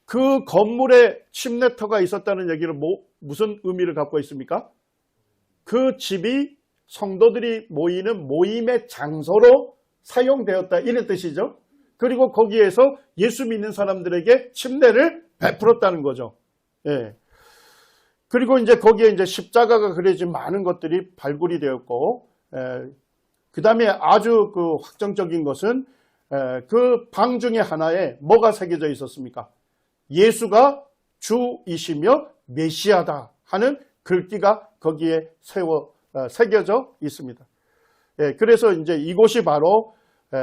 그 건물에 침례터가 있었다는 얘기는 무슨 의미를 갖고 있습니까? 그 집이 성도들이 모이는 모임의 장소로 사용되었다, 이런 뜻이죠. 그리고 거기에서 예수 믿는 사람들에게 침례를 베풀었다는 거죠. 예. 그리고 이제 거기에 이제 십자가가 그려진 많은 것들이 발굴이 되었고, 그 다음에 아주 그 확정적인 것은 그 방 중에 하나에 뭐가 새겨져 있었습니까? 예수가 주이시며 메시아다 하는 글귀가 거기에 새겨져 있습니다. 그래서 이제 이곳이 바로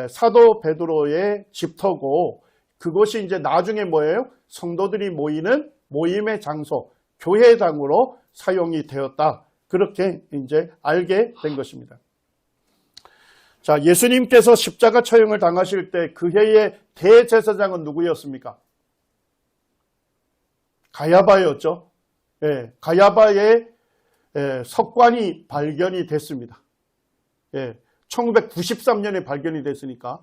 사도 베드로의 집터고, 그것이 이제 나중에 뭐예요? 성도들이 모이는 모임의 장소, 교회당으로 사용이 되었다. 그렇게 이제 알게 된 것입니다. 자, 예수님께서 십자가 처형을 당하실 때 그 해의 대제사장은 누구였습니까? 가야바였죠. 가야바의 석관이 발견이 됐습니다. 1993년에 발견이 됐으니까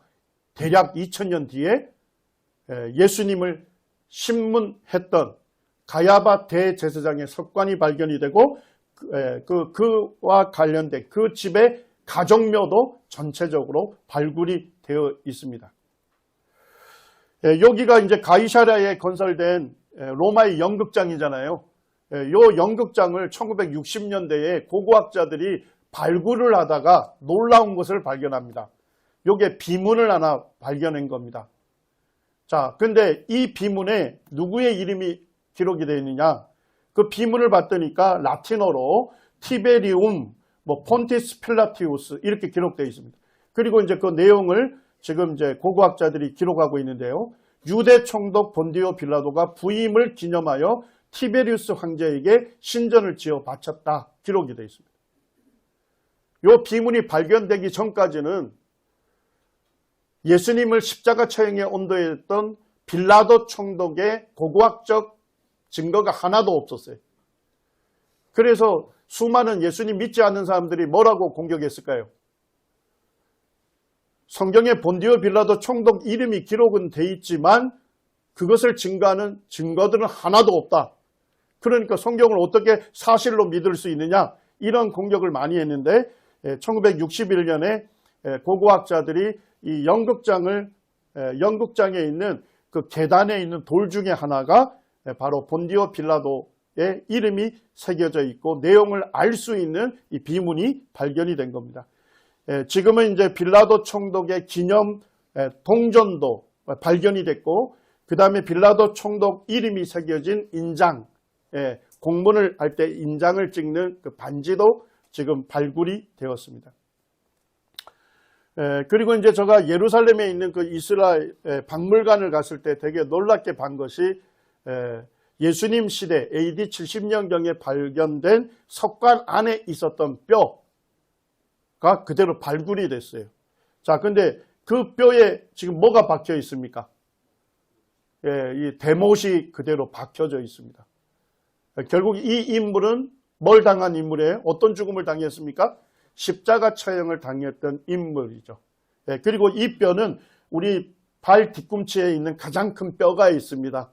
대략 2000년 뒤에 예수님을 신문했던 가야바 대제사장의 석관이 발견이 되고, 그와 관련된 그 집의 가정묘도 전체적으로 발굴이 되어 있습니다. 여기가 이제 가이사랴에 건설된 로마의 연극장이잖아요. 이 연극장을 1960년대에 고고학자들이 발굴을 하다가 놀라운 것을 발견합니다. 이게 비문을 하나 발견한 겁니다. 자, 근데 이 비문에 누구의 이름이 기록이 되어 있느냐? 그 비문을 봤더니까 라틴어로 티베리움, 폰티스 필라티우스 이렇게 기록되어 있습니다. 그리고 이제 그 내용을 지금 이제 고고학자들이 기록하고 있는데요. 유대 총독 본디오 빌라도가 부임을 기념하여 티베리우스 황제에게 신전을 지어 바쳤다, 기록이 되어 있습니다. 이 비문이 발견되기 전까지는 예수님을 십자가 처형에 온도했던 빌라도 총독의 고고학적 증거가 하나도 없었어요. 그래서 수많은 예수님 믿지 않는 사람들이 뭐라고 공격했을까요? 성경에 본디오 빌라도 총독 이름이 기록은 돼 있지만 그것을 증거하는 증거들은 하나도 없다. 그러니까 성경을 어떻게 사실로 믿을 수 있느냐, 이런 공격을 많이 했는데 1961년에 고고학자들이 이 연극장에 있는 그 계단에 있는 돌 중에 하나가 바로 본디오 빌라도의 이름이 새겨져 있고 내용을 알 수 있는 이 비문이 발견이 된 겁니다. 지금은 이제 빌라도 총독의 기념 동전도 발견이 됐고, 그 다음에 빌라도 총독 이름이 새겨진 인장, 공문을 할 때 인장을 찍는 그 반지도 지금 발굴이 되었습니다. 그리고 이제 제가 예루살렘에 있는 그 이스라엘 박물관을 갔을 때 되게 놀랍게 본 것이 예수님 시대 AD 70년경에 발견된 석관 안에 있었던 뼈가 그대로 발굴이 됐어요. 자, 근데 그 뼈에 지금 뭐가 박혀 있습니까? 이 대못이 그대로 박혀져 있습니다. 결국 이 인물은 뭘 당한 인물이에요? 어떤 죽음을 당했습니까? 십자가 처형을 당했던 인물이죠. 그리고 이 뼈는 우리 발 뒤꿈치에 있는 가장 큰 뼈가 있습니다.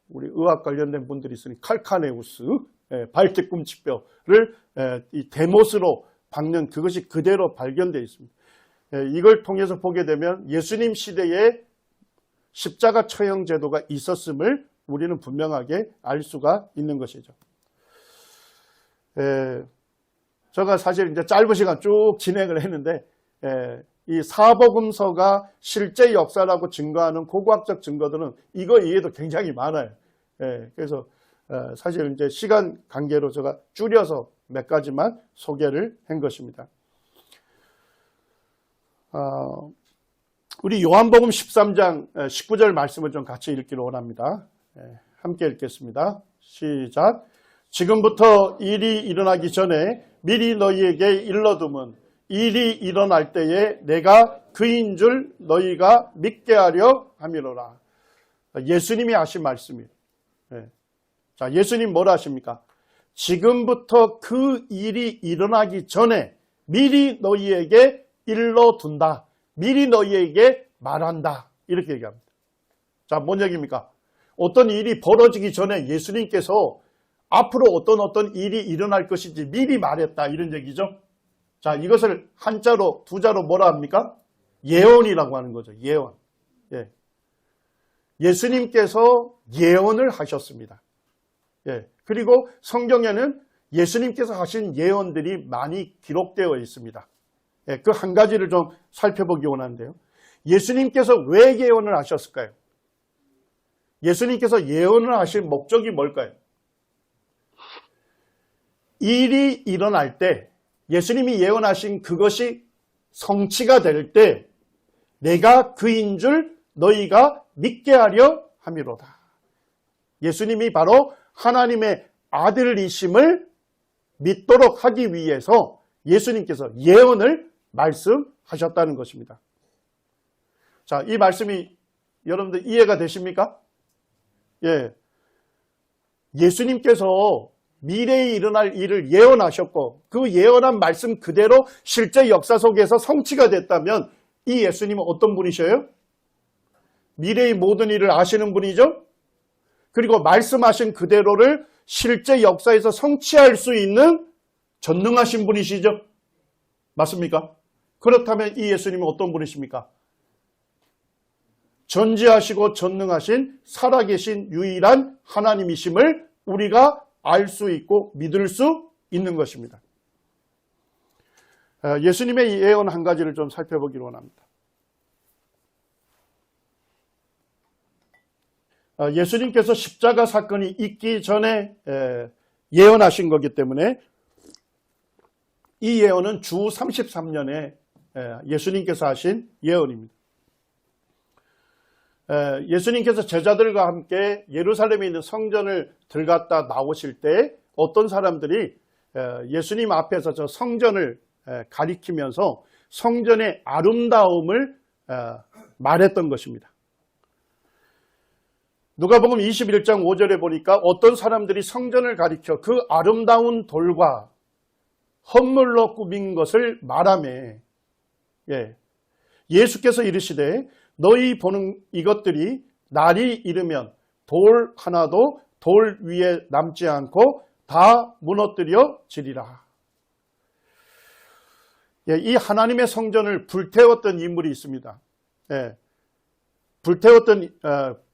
우리 의학 관련된 분들이 있으니 칼카네우스, 발 뒤꿈치 뼈를 이 대못으로 박는 그것이 그대로 발견되어 있습니다. 이걸 통해서 보게 되면 예수님 시대에 십자가 처형 제도가 있었음을 우리는 분명하게 알 수가 있는 것이죠. 제가 사실 이제 짧은 시간 쭉 진행을 했는데 이 사복음서가 실제 역사라고 증거하는 고고학적 증거들은 이거 이외에도 굉장히 많아요. 예, 그래서 사실 이제 시간 관계로 제가 줄여서 몇 가지만 소개를 한 것입니다. 우리 요한복음 13장 19절 말씀을 좀 같이 읽기를 원합니다. 함께 읽겠습니다. 시작. 지금부터 일이 일어나기 전에 미리 너희에게 일러둠은 일이 일어날 때에 내가 그인 줄 너희가 믿게 하려 함이로라. 예수님이 하신 말씀이에요. 자, 예수님 뭐라 하십니까? 지금부터 그 일이 일어나기 전에 미리 너희에게 일러둔다. 미리 너희에게 말한다. 이렇게 얘기합니다. 자, 뭔 얘기입니까? 어떤 일이 벌어지기 전에 예수님께서 앞으로 어떤 일이 일어날 것인지 미리 말했다. 이런 얘기죠. 자, 이것을 한자로, 두자로 뭐라 합니까? 예언이라고 하는 거죠. 예언. 예. 예수님께서 예언을 하셨습니다. 예. 그리고 성경에는 예수님께서 하신 예언들이 많이 기록되어 있습니다. 예. 그 한 가지를 좀 살펴보기 원하는데요. 예수님께서 왜 예언을 하셨을까요? 예수님께서 예언을 하신 목적이 뭘까요? 일이 일어날 때 예수님이 예언하신 그것이 성취가 될 때 내가 그인 줄 너희가 믿게 하려 함이로다. 예수님이 바로 하나님의 아들이심을 믿도록 하기 위해서 예수님께서 예언을 말씀하셨다는 것입니다. 자, 이 말씀이 여러분들 이해가 되십니까? 예. 예수님께서 미래에 일어날 일을 예언하셨고 그 예언한 말씀 그대로 실제 역사 속에서 성취가 됐다면 이 예수님은 어떤 분이셔요? 미래의 모든 일을 아시는 분이죠? 그리고 말씀하신 그대로를 실제 역사에서 성취할 수 있는 전능하신 분이시죠? 맞습니까? 그렇다면 이 예수님은 어떤 분이십니까? 전지하시고 전능하신 살아계신 유일한 하나님이심을 우리가 알 수 있고 믿을 수 있는 것입니다. 예수님의 예언 한 가지를 좀 살펴보기로 원합니다. 예수님께서 십자가 사건이 있기 전에 예언하신 거기 때문에 이 예언은 주 33년에 예수님께서 하신 예언입니다. 예수님께서 제자들과 함께 예루살렘에 있는 성전을 들어갔다 나오실 때 어떤 사람들이 예수님 앞에서 저 성전을 가리키면서 성전의 아름다움을 말했던 것입니다. 누가복음 21장 5절에 보니까 어떤 사람들이 성전을 가리켜 그 아름다운 돌과 헌물로 꾸민 것을 말하며 예수께서 이르시되 너희 보는 이것들이 날이 이르면 돌 하나도 돌 위에 남지 않고 다 무너뜨려지리라. 이 하나님의 성전을 불태웠던 인물이 있습니다.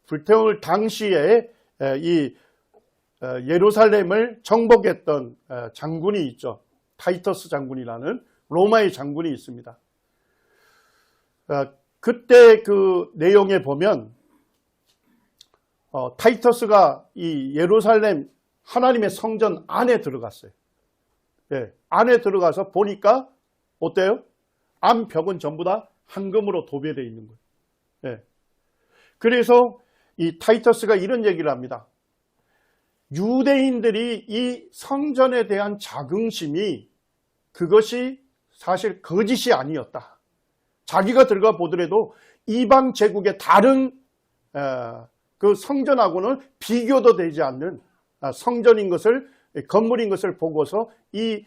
불태울 당시에 이 예루살렘을 정복했던 장군이 있죠. 타이터스 장군이라는 로마의 장군이 있습니다. 그때 그 내용에 보면 타이터스가 이 예루살렘 하나님의 성전 안에 들어갔어요. 안에 들어가서 보니까 어때요? 안벽은 전부 다 황금으로 도배되어 있는 거예요. 그래서 이 타이터스가 이런 얘기를 합니다. 유대인들이 이 성전에 대한 자긍심이 그것이 사실 거짓이 아니었다. 자기가 들어가 보더라도 이방 제국의 다른 그 성전하고는 비교도 되지 않는 성전인 것을, 건물인 것을 보고서 이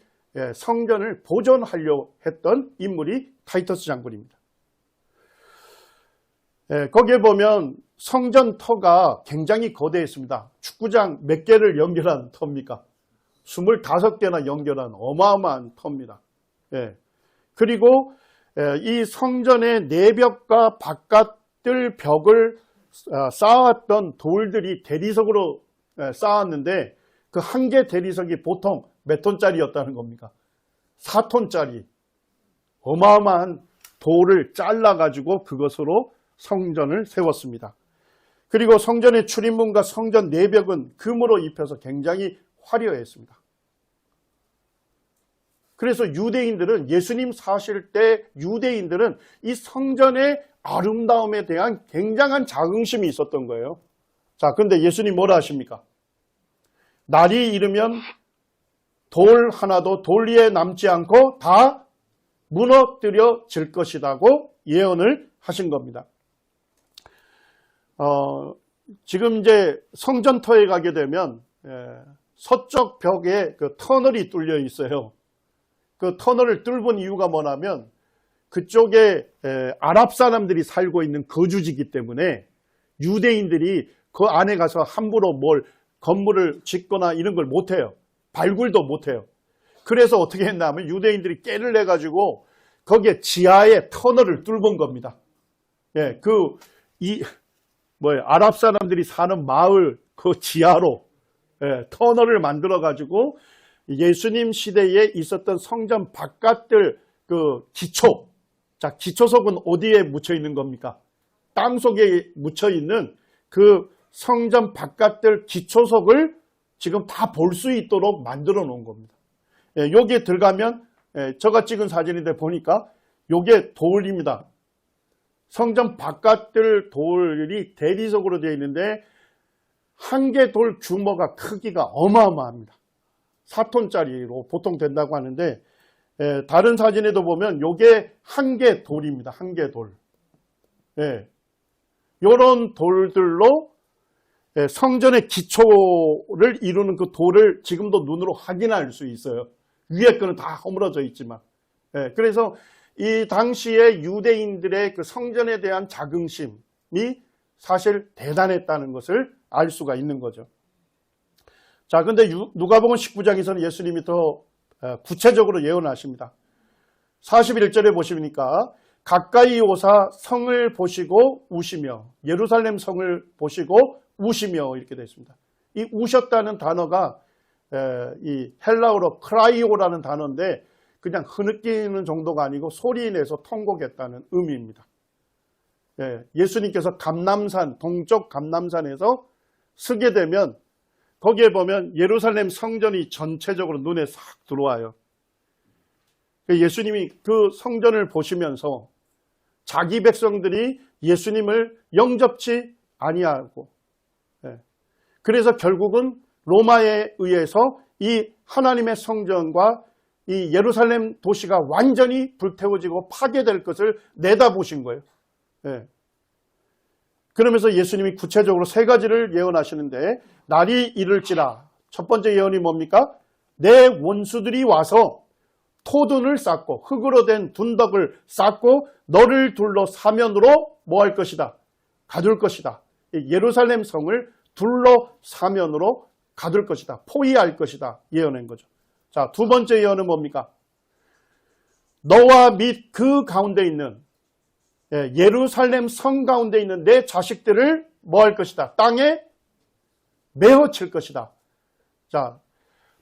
성전을 보존하려 했던 인물이 타이터스 장군입니다. 거기에 보면 성전 터가 굉장히 거대했습니다. 축구장 몇 개를 연결한 터입니까? 25개나 연결한 어마어마한 터입니다. 그리고 이 성전의 내벽과 바깥들 벽을 쌓았던 돌들이 대리석으로 쌓았는데 그 한 개 대리석이 보통 몇 톤짜리였다는 겁니까? 4톤짜리 어마어마한 돌을 잘라가지고 그것으로 성전을 세웠습니다. 그리고 성전의 출입문과 성전 내벽은 금으로 입혀서 굉장히 화려했습니다. 그래서 유대인들은 예수님 사실 때 유대인들은 이 성전의 아름다움에 대한 굉장한 자긍심이 있었던 거예요. 자, 그런데 예수님 뭐라 하십니까? 날이 이르면 돌 하나도 돌 위에 남지 않고 다 무너뜨려질 것이라고 예언을 하신 겁니다. 지금 이제 성전터에 가게 되면 서쪽 벽에 그 터널이 뚫려 있어요. 그 터널을 뚫은 이유가 뭐냐면 그쪽에 아랍 사람들이 살고 있는 거주지이기 때문에 유대인들이 그 안에 가서 함부로 뭘 건물을 짓거나 이런 걸 못해요. 발굴도 못해요. 그래서 어떻게 했나 하면 유대인들이 깨를 내가지고 거기에 지하에 터널을 뚫은 겁니다. 예, 아랍 사람들이 사는 마을 그 지하로 터널을 만들어가지고 예수님 시대에 있었던 성전 바깥들 그 기초. 자, 기초석은 어디에 묻혀 있는 겁니까? 땅 속에 묻혀 있는 그 성전 바깥들 기초석을 지금 다 볼 수 있도록 만들어 놓은 겁니다. 여기에 들어가면 제가 찍은 사진인데 보니까 요게 돌입니다. 성전 바깥들 돌이 대리석으로 되어 있는데 한 개 돌 규모가 크기가 어마어마합니다. 4톤짜리로 보통 된다고 하는데 다른 사진에도 보면 요게 한 개 돌입니다. 한 개 돌. 이런 돌들로 성전의 기초를 이루는 그 돌을 지금도 눈으로 확인할 수 있어요. 위에 거는 다 허물어져 있지만. 그래서 이 당시에 유대인들의 그 성전에 대한 자긍심이 사실 대단했다는 것을 알 수가 있는 거죠. 자, 근데 누가복음 19장에서는 예수님이 더 구체적으로 예언하십니다. 41절에 보시니까 가까이 오사 성을 보시고 우시며 예루살렘 성을 보시고 우시며 이렇게 되어 있습니다. 이 우셨다는 단어가 이 헬라어로 크라이오라는 단어인데 그냥 흐느끼는 정도가 아니고 소리내서 통곡했다는 의미입니다. 예수님께서 감람산, 동쪽 감람산에서 서게 되면 거기에 보면 예루살렘 성전이 전체적으로 눈에 싹 들어와요. 예수님이 그 성전을 보시면서 자기 백성들이 예수님을 영접치 아니하고 그래서 결국은 로마에 의해서 이 하나님의 성전과 이 예루살렘 도시가 완전히 불태워지고 파괴될 것을 내다보신 거예요. 그러면서 예수님이 구체적으로 세 가지를 예언하시는데 날이 이를지라 첫 번째 예언이 뭡니까? 내 원수들이 와서 토둔을 쌓고 흙으로 된 둔덕을 쌓고 너를 둘러 사면으로 뭐 할 것이다? 가둘 것이다. 예루살렘 성을 둘러 사면으로 가둘 것이다. 포위할 것이다. 예언한 거죠. 자, 두 번째 예언은 뭡니까? 너와 및 그 가운데 있는 예루살렘 성 가운데 있는 내 자식들을 뭐 할 것이다? 땅에 메어칠 것이다. 자,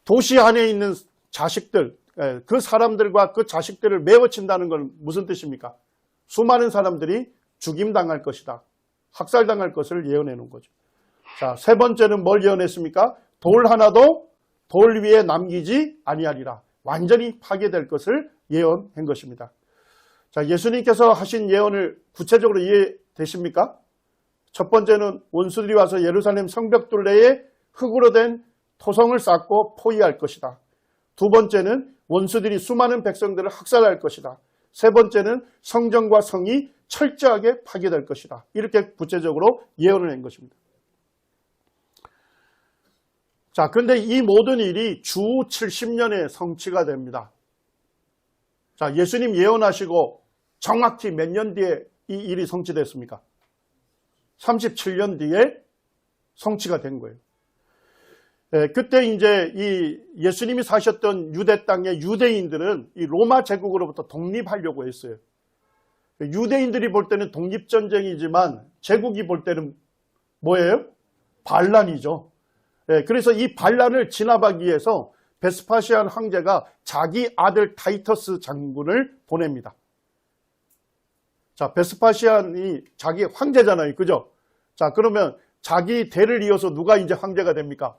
도시 안에 있는 자식들, 그 사람들과 그 자식들을 메어친다는 건 무슨 뜻입니까? 수많은 사람들이 죽임당할 것이다. 학살당할 것을 예언해 놓은 거죠. 자, 세 번째는 뭘 예언했습니까? 돌 하나도 돌 위에 남기지 아니하리라. 완전히 파괴될 것을 예언한 것입니다. 자, 예수님께서 하신 예언을 구체적으로 이해되십니까? 첫 번째는 원수들이 와서 예루살렘 성벽 둘레에 흙으로 된 토성을 쌓고 포위할 것이다. 두 번째는 원수들이 수많은 백성들을 학살할 것이다. 세 번째는 성전과 성이 철저하게 파괴될 것이다. 이렇게 구체적으로 예언을 한 것입니다. 자, 그런데 이 모든 일이 주 70년에 성취가 됩니다. 자, 예수님 예언하시고 정확히 몇 년 뒤에 이 일이 성취됐습니까? 37년 뒤에 성취가 된 거예요. 그때 이제 이 예수님이 사셨던 유대 땅의 유대인들은 이 로마 제국으로부터 독립하려고 했어요. 유대인들이 볼 때는 독립전쟁이지만 제국이 볼 때는 뭐예요? 반란이죠. 그래서 이 반란을 진압하기 위해서 베스파시안 황제가 자기 아들 타이터스 장군을 보냅니다. 자, 베스파시안이 자기 황제잖아요. 그죠? 자, 그러면 자기 대를 이어서 누가 이제 황제가 됩니까?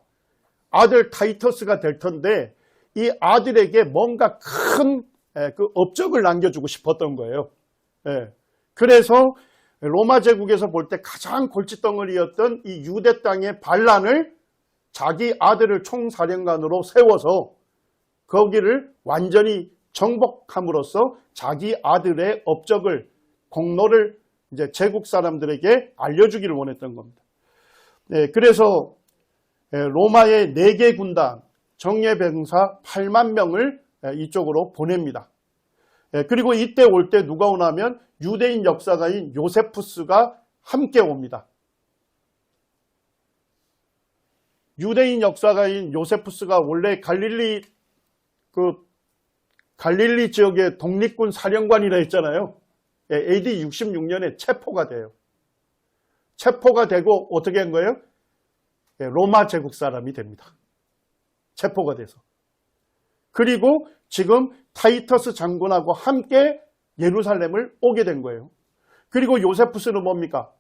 아들 타이터스가 될 텐데 이 아들에게 뭔가 큰 그 업적을 남겨주고 싶었던 거예요. 그래서 로마 제국에서 볼 때 가장 골칫덩어리였던 이 유대 땅의 반란을 자기 아들을 총사령관으로 세워서 거기를 완전히 정복함으로써 자기 아들의 업적을, 공로를 이제 제국 사람들에게 알려주기를 원했던 겁니다. 그래서 로마의 4개 군단, 정예병사 8만 명을 이쪽으로 보냅니다. 그리고 이때 올 때 누가 오냐면 유대인 역사가인 요세푸스가 함께 옵니다. 유대인 역사가인 요세푸스가 원래 갈릴리 지역의 독립군 사령관이라 했잖아요. AD 66년에 체포가 돼요. 체포가 되고 어떻게 한 거예요? 로마 제국 사람이 됩니다. 체포가 돼서. 그리고 지금 타이터스 장군하고 함께 예루살렘을 오게 된 거예요. 그리고 요세푸스는 뭡니까?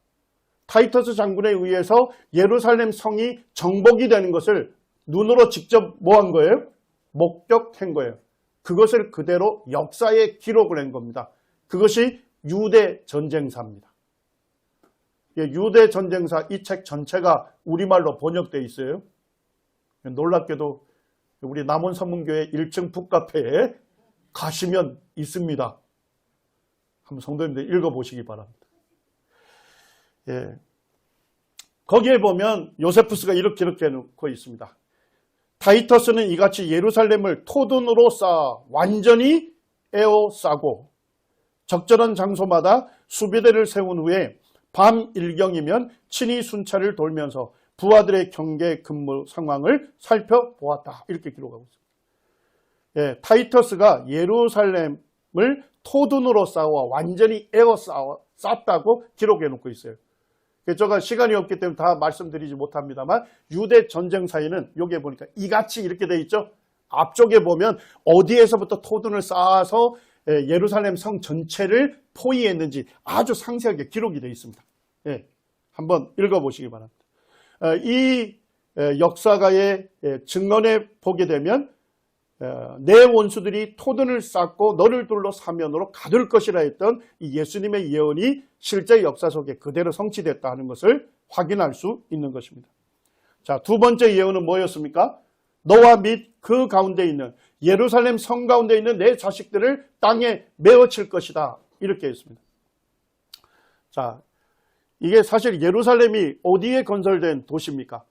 타이터스 장군에 의해서 예루살렘 성이 정복이 되는 것을 눈으로 직접 뭐 한 거예요? 목격한 거예요. 그것을 그대로 역사에 기록을 한 겁니다. 그것이 유대 전쟁사입니다. 유대 전쟁사 이 책 전체가 우리말로 번역되어 있어요. 놀랍게도 우리 남원선문교회 1층 북카페에 가시면 있습니다. 한번 성도님들 읽어보시기 바랍니다. 거기에 보면 요세푸스가 이렇게 해놓고 있습니다. 타이터스는 이같이 예루살렘을 토둔으로 쌓아 완전히 에워싸고 적절한 장소마다 수비대를 세운 후에 밤 일경이면 친히 순찰을 돌면서 부하들의 경계 근무 상황을 살펴보았다. 이렇게 기록하고 있습니다. 타이터스가 예루살렘을 토둔으로 쌓아 완전히 쌓았다고 기록해 놓고 있어요. 제가 시간이 없기 때문에 다 말씀드리지 못합니다만 유대 전쟁사에는 여기에 보니까 이같이 이렇게 돼 있죠. 앞쪽에 보면 어디에서부터 토둔을 쌓아서 예루살렘 성 전체를 포위했는지 아주 상세하게 기록이 되어 있습니다. 한번 읽어보시기 바랍니다. 이 역사가의 증언에 보게 되면 내 원수들이 토둔을 쌓고 너를 둘러 사면으로 가둘 것이라 했던 이 예수님의 예언이 실제 역사 속에 그대로 성취됐다 하는 것을 확인할 수 있는 것입니다. 자, 두 번째 예언은 뭐였습니까? 너와 및 그 가운데 있는 예루살렘 성 가운데 있는 내 자식들을 땅에 메어칠 것이다. 이렇게 했습니다. 자, 이게 사실 예루살렘이 어디에 건설된 도시입니까?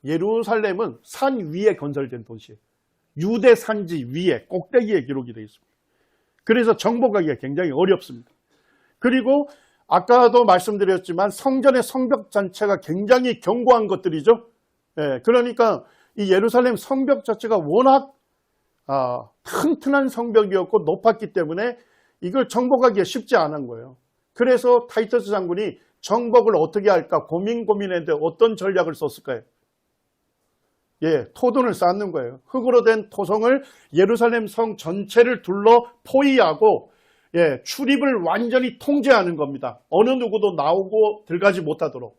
예루살렘은 산 위에 건설된 도시예요. 유대 산지 위에 꼭대기에 기록이 되어 있습니다. 그래서 정복하기가 굉장히 어렵습니다. 그리고 아까도 말씀드렸지만 성전의 성벽 자체가 굉장히 견고한 것들이죠. 그러니까 이 예루살렘 성벽 자체가 워낙 튼튼한 성벽이었고 높았기 때문에 이걸 정복하기가 쉽지 않은 거예요. 그래서 타이터스 장군이 정복을 어떻게 할까 고민했는데 어떤 전략을 썼을까요? 토둔을 쌓는 거예요. 흙으로 된 토성을 예루살렘 성 전체를 둘러 포위하고 출입을 완전히 통제하는 겁니다. 어느 누구도 나오고 들어가지 못하도록.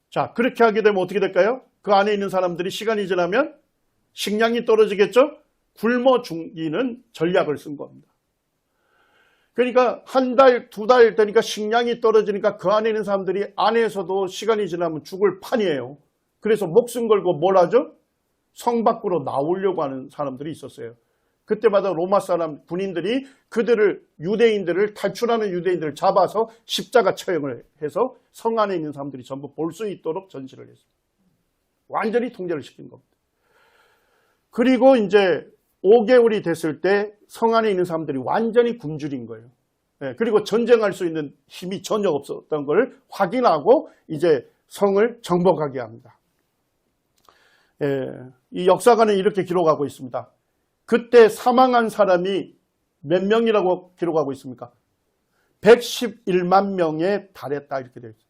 자, 그렇게 하게 되면 어떻게 될까요? 그 안에 있는 사람들이 시간이 지나면 식량이 떨어지겠죠? 굶어 죽이는 전략을 쓴 겁니다. 그러니까 한 달, 두 달 되니까 식량이 떨어지니까 그 안에 있는 사람들이 안에서도 시간이 지나면 죽을 판이에요. 그래서 목숨 걸고 뭘 하죠? 성 밖으로 나오려고 하는 사람들이 있었어요. 그때마다 로마 사람 군인들이 유대인들을 탈출하는 유대인들을 잡아서 십자가 처형을 해서 성 안에 있는 사람들이 전부 볼 수 있도록 전시를 했어요. 완전히 통제를 시킨 겁니다. 그리고 이제 5개월이 됐을 때 성 안에 있는 사람들이 완전히 굶주린 거예요. 그리고 전쟁할 수 있는 힘이 전혀 없었던 걸 확인하고 이제 성을 정복하게 합니다. 이 역사가는 이렇게 기록하고 있습니다. 그때 사망한 사람이 몇 명이라고 기록하고 있습니까? 111만 명에 달했다 이렇게 되어 있어요.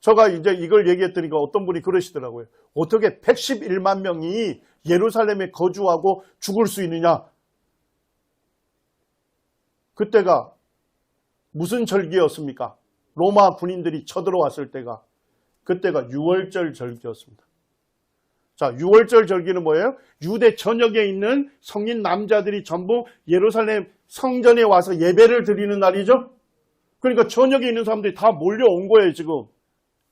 제가 이제 이걸 얘기했더니까 어떤 분이 그러시더라고요. 어떻게 111만 명이 예루살렘에 거주하고 죽을 수 있느냐? 그때가 무슨 절기였습니까? 로마 군인들이 쳐들어왔을 때가, 그때가 유월절 절기였습니다. 자, 유월절 절기는 뭐예요? 유대 전역에 있는 성인 남자들이 전부 예루살렘 성전에 와서 예배를 드리는 날이죠. 그러니까 전역에 있는 사람들이 다 몰려온 거예요, 지금.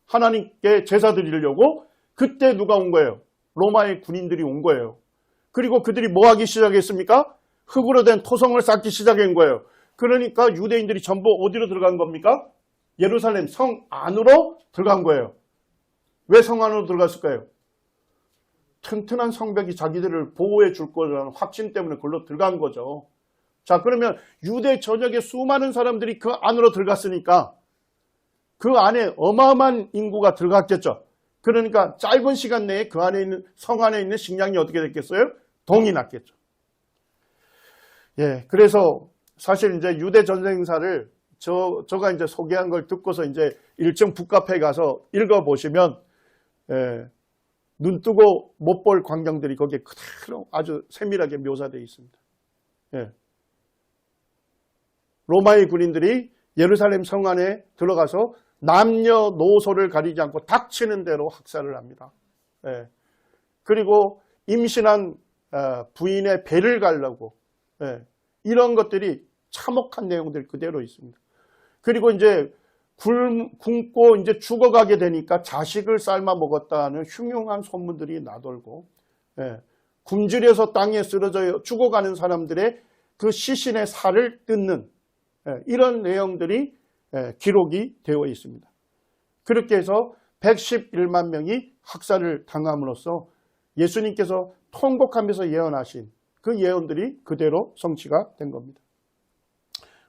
하나님께 제사 드리려고. 그때 누가 온 거예요? 로마의 군인들이 온 거예요. 그리고 그들이 뭐 하기 시작했습니까? 흙으로 된 토성을 쌓기 시작한 거예요. 그러니까 유대인들이 전부 어디로 들어간 겁니까? 예루살렘 성 안으로 들어간 거예요. 왜 성 안으로 들어갔을까요? 튼튼한 성벽이 자기들을 보호해 줄 거라는 확신 때문에 그걸로 들어간 거죠. 자, 그러면 유대 전역에 수많은 사람들이 그 안으로 들어갔으니까 그 안에 어마어마한 인구가 들어갔겠죠. 그러니까 짧은 시간 내에 그 안에 있는, 성 안에 있는 식량이 어떻게 됐겠어요? 동이 났겠죠. 예, 그래서 사실 이제 유대 전쟁사를 제가 이제 소개한 걸 듣고서 이제 1층 북카페에 가서 읽어보시면, 눈 뜨고 못 볼 광경들이 거기에 그대로 아주 세밀하게 묘사되어 있습니다. 예. 로마의 군인들이 예루살렘 성 안에 들어가서 남녀노소를 가리지 않고 닥치는 대로 학살을 합니다. 예. 그리고 임신한 부인의 배를 갈라고, 이런 것들이 참혹한 내용들 그대로 있습니다. 그리고 이제 굶고 이제 죽어가게 되니까 자식을 삶아 먹었다는 흉흉한 소문들이 나돌고, 굶주려서 땅에 쓰러져 죽어가는 사람들의 그 시신의 살을 뜯는 이런 내용들이 기록이 되어 있습니다. 그렇게 해서 111만 명이 학살을 당함으로써 예수님께서 통곡하면서 예언하신 그 예언들이 그대로 성취가 된 겁니다.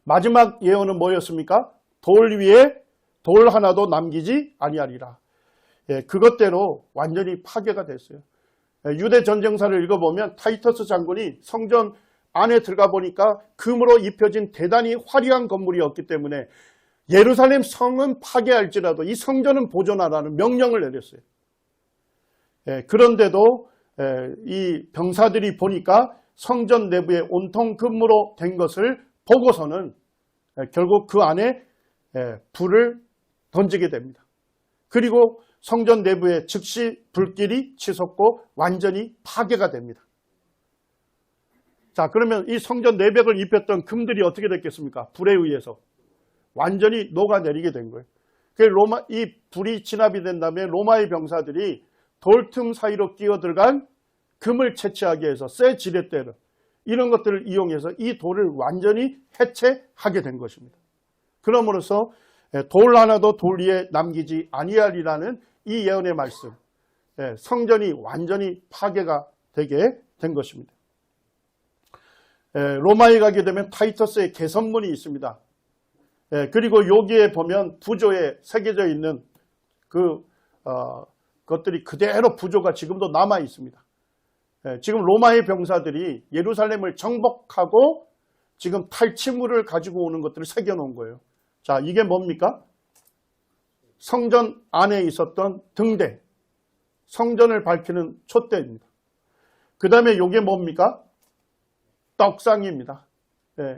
마지막 예언은 뭐였습니까? 돌 위에 돌 하나도 남기지 아니하리라. 그것대로 완전히 파괴가 됐어요. 유대 전쟁사를 읽어보면 타이터스 장군이 성전 안에 들어가 보니까 금으로 입혀진 대단히 화려한 건물이었기 때문에 예루살렘 성은 파괴할지라도 이 성전은 보존하라는 명령을 내렸어요. 그런데도 이 병사들이 보니까 성전 내부에 온통 금으로 된 것을 보고서는 결국 그 안에 불을 던지게 됩니다. 그리고 성전 내부에 즉시 불길이 치솟고 완전히 파괴가 됩니다. 자, 그러면 이 성전 내벽을 입혔던 금들이 어떻게 됐겠습니까? 불에 의해서 완전히 녹아내리게 된 거예요. 이 불이 진압이 된 다음에 로마의 병사들이 돌틈 사이로 끼어 들어간 금을 채취하기 위해서 쇠 지렛대를, 이런 것들을 이용해서 이 돌을 완전히 해체하게 된 것입니다. 그러므로서 돌 하나도 돌 위에 남기지 아니하리라는 이 예언의 말씀, 성전이 완전히 파괴가 되게 된 것입니다. 로마에 가게 되면 타이터스의 개선문이 있습니다. 그리고 여기에 보면 부조에 새겨져 있는 것들이 그대로 부조가 지금도 남아 있습니다. 지금 로마의 병사들이 예루살렘을 정복하고 지금 탈취물을 가지고 오는 것들을 새겨놓은 거예요. 자, 이게 뭡니까? 성전 안에 있었던 등대, 성전을 밝히는 촛대입니다. 그 다음에 이게 뭡니까? 떡상입니다.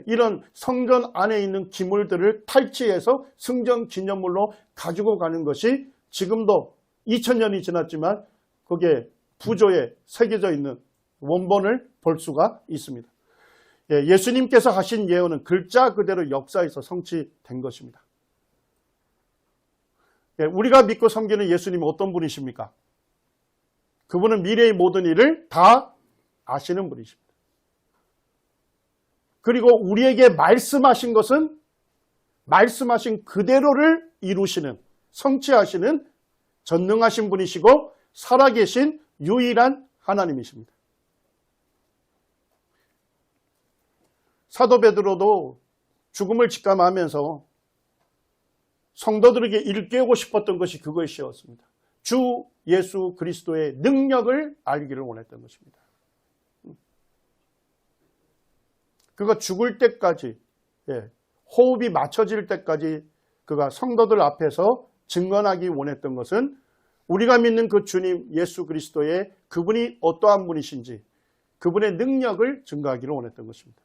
이런 성전 안에 있는 기물들을 탈취해서 성전 기념물로 가지고 가는 것이 지금도 2000년이 지났지만 거기에 부조에 새겨져 있는 원본을 볼 수가 있습니다. 예수님께서 하신 예언은 글자 그대로 역사에서 성취된 것입니다. 우리가 믿고 섬기는 예수님은 어떤 분이십니까? 그분은 미래의 모든 일을 다 아시는 분이십니다. 그리고 우리에게 말씀하신 것은 말씀하신 그대로를 이루시는, 성취하시는 전능하신 분이시고 살아계신 유일한 하나님이십니다. 사도 베드로도 죽음을 직감하면서 성도들에게 일깨우고 싶었던 것이 그것이었습니다. 주 예수 그리스도의 능력을 알기를 원했던 것입니다. 그가 죽을 때까지, 호흡이 맞춰질 때까지 그가 성도들 앞에서 증언하기 원했던 것은 우리가 믿는 그 주님 예수 그리스도의 그분이 어떠한 분이신지 그분의 능력을 증거하기를 원했던 것입니다.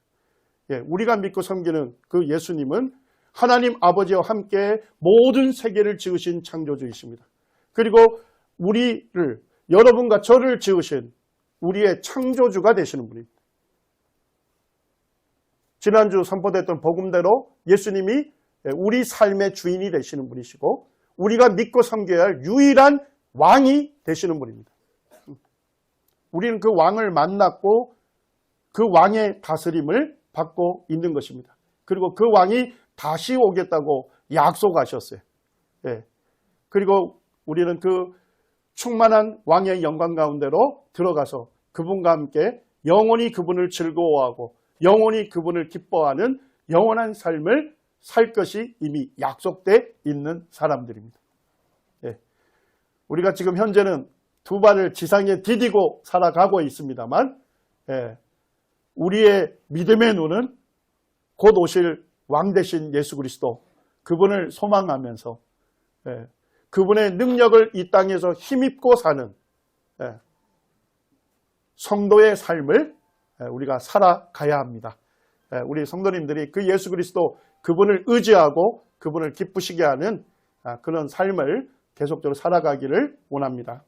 우리가 믿고 섬기는 그 예수님은 하나님 아버지와 함께 모든 세계를 지으신 창조주이십니다. 그리고 우리를, 여러분과 저를 지으신 우리의 창조주가 되시는 분입니다. 지난주 선포됐던 복음대로 예수님이 우리 삶의 주인이 되시는 분이시고 우리가 믿고 섬겨야 할 유일한 왕이 되시는 분입니다. 우리는 그 왕을 만났고 그 왕의 다스림을 받고 있는 것입니다. 그리고 그 왕이 다시 오겠다고 약속하셨어요. 예. 그리고 우리는 그 충만한 왕의 영광 가운데로 들어가서 그분과 함께 영원히 그분을 즐거워하고 영원히 그분을 기뻐하는 영원한 삶을 살 것이 이미 약속되어 있는 사람들입니다. 예. 우리가 지금 현재는 두 발을 지상에 디디고 살아가고 있습니다만 우리의 믿음의 눈은 곧 오실 왕 되신 예수 그리스도, 그분을 소망하면서 그분의 능력을 이 땅에서 힘입고 사는 성도의 삶을 우리가 살아가야 합니다. 우리 성도님들이 그 예수 그리스도, 그분을 의지하고 그분을 기쁘시게 하는 그런 삶을 계속적으로 살아가기를 원합니다.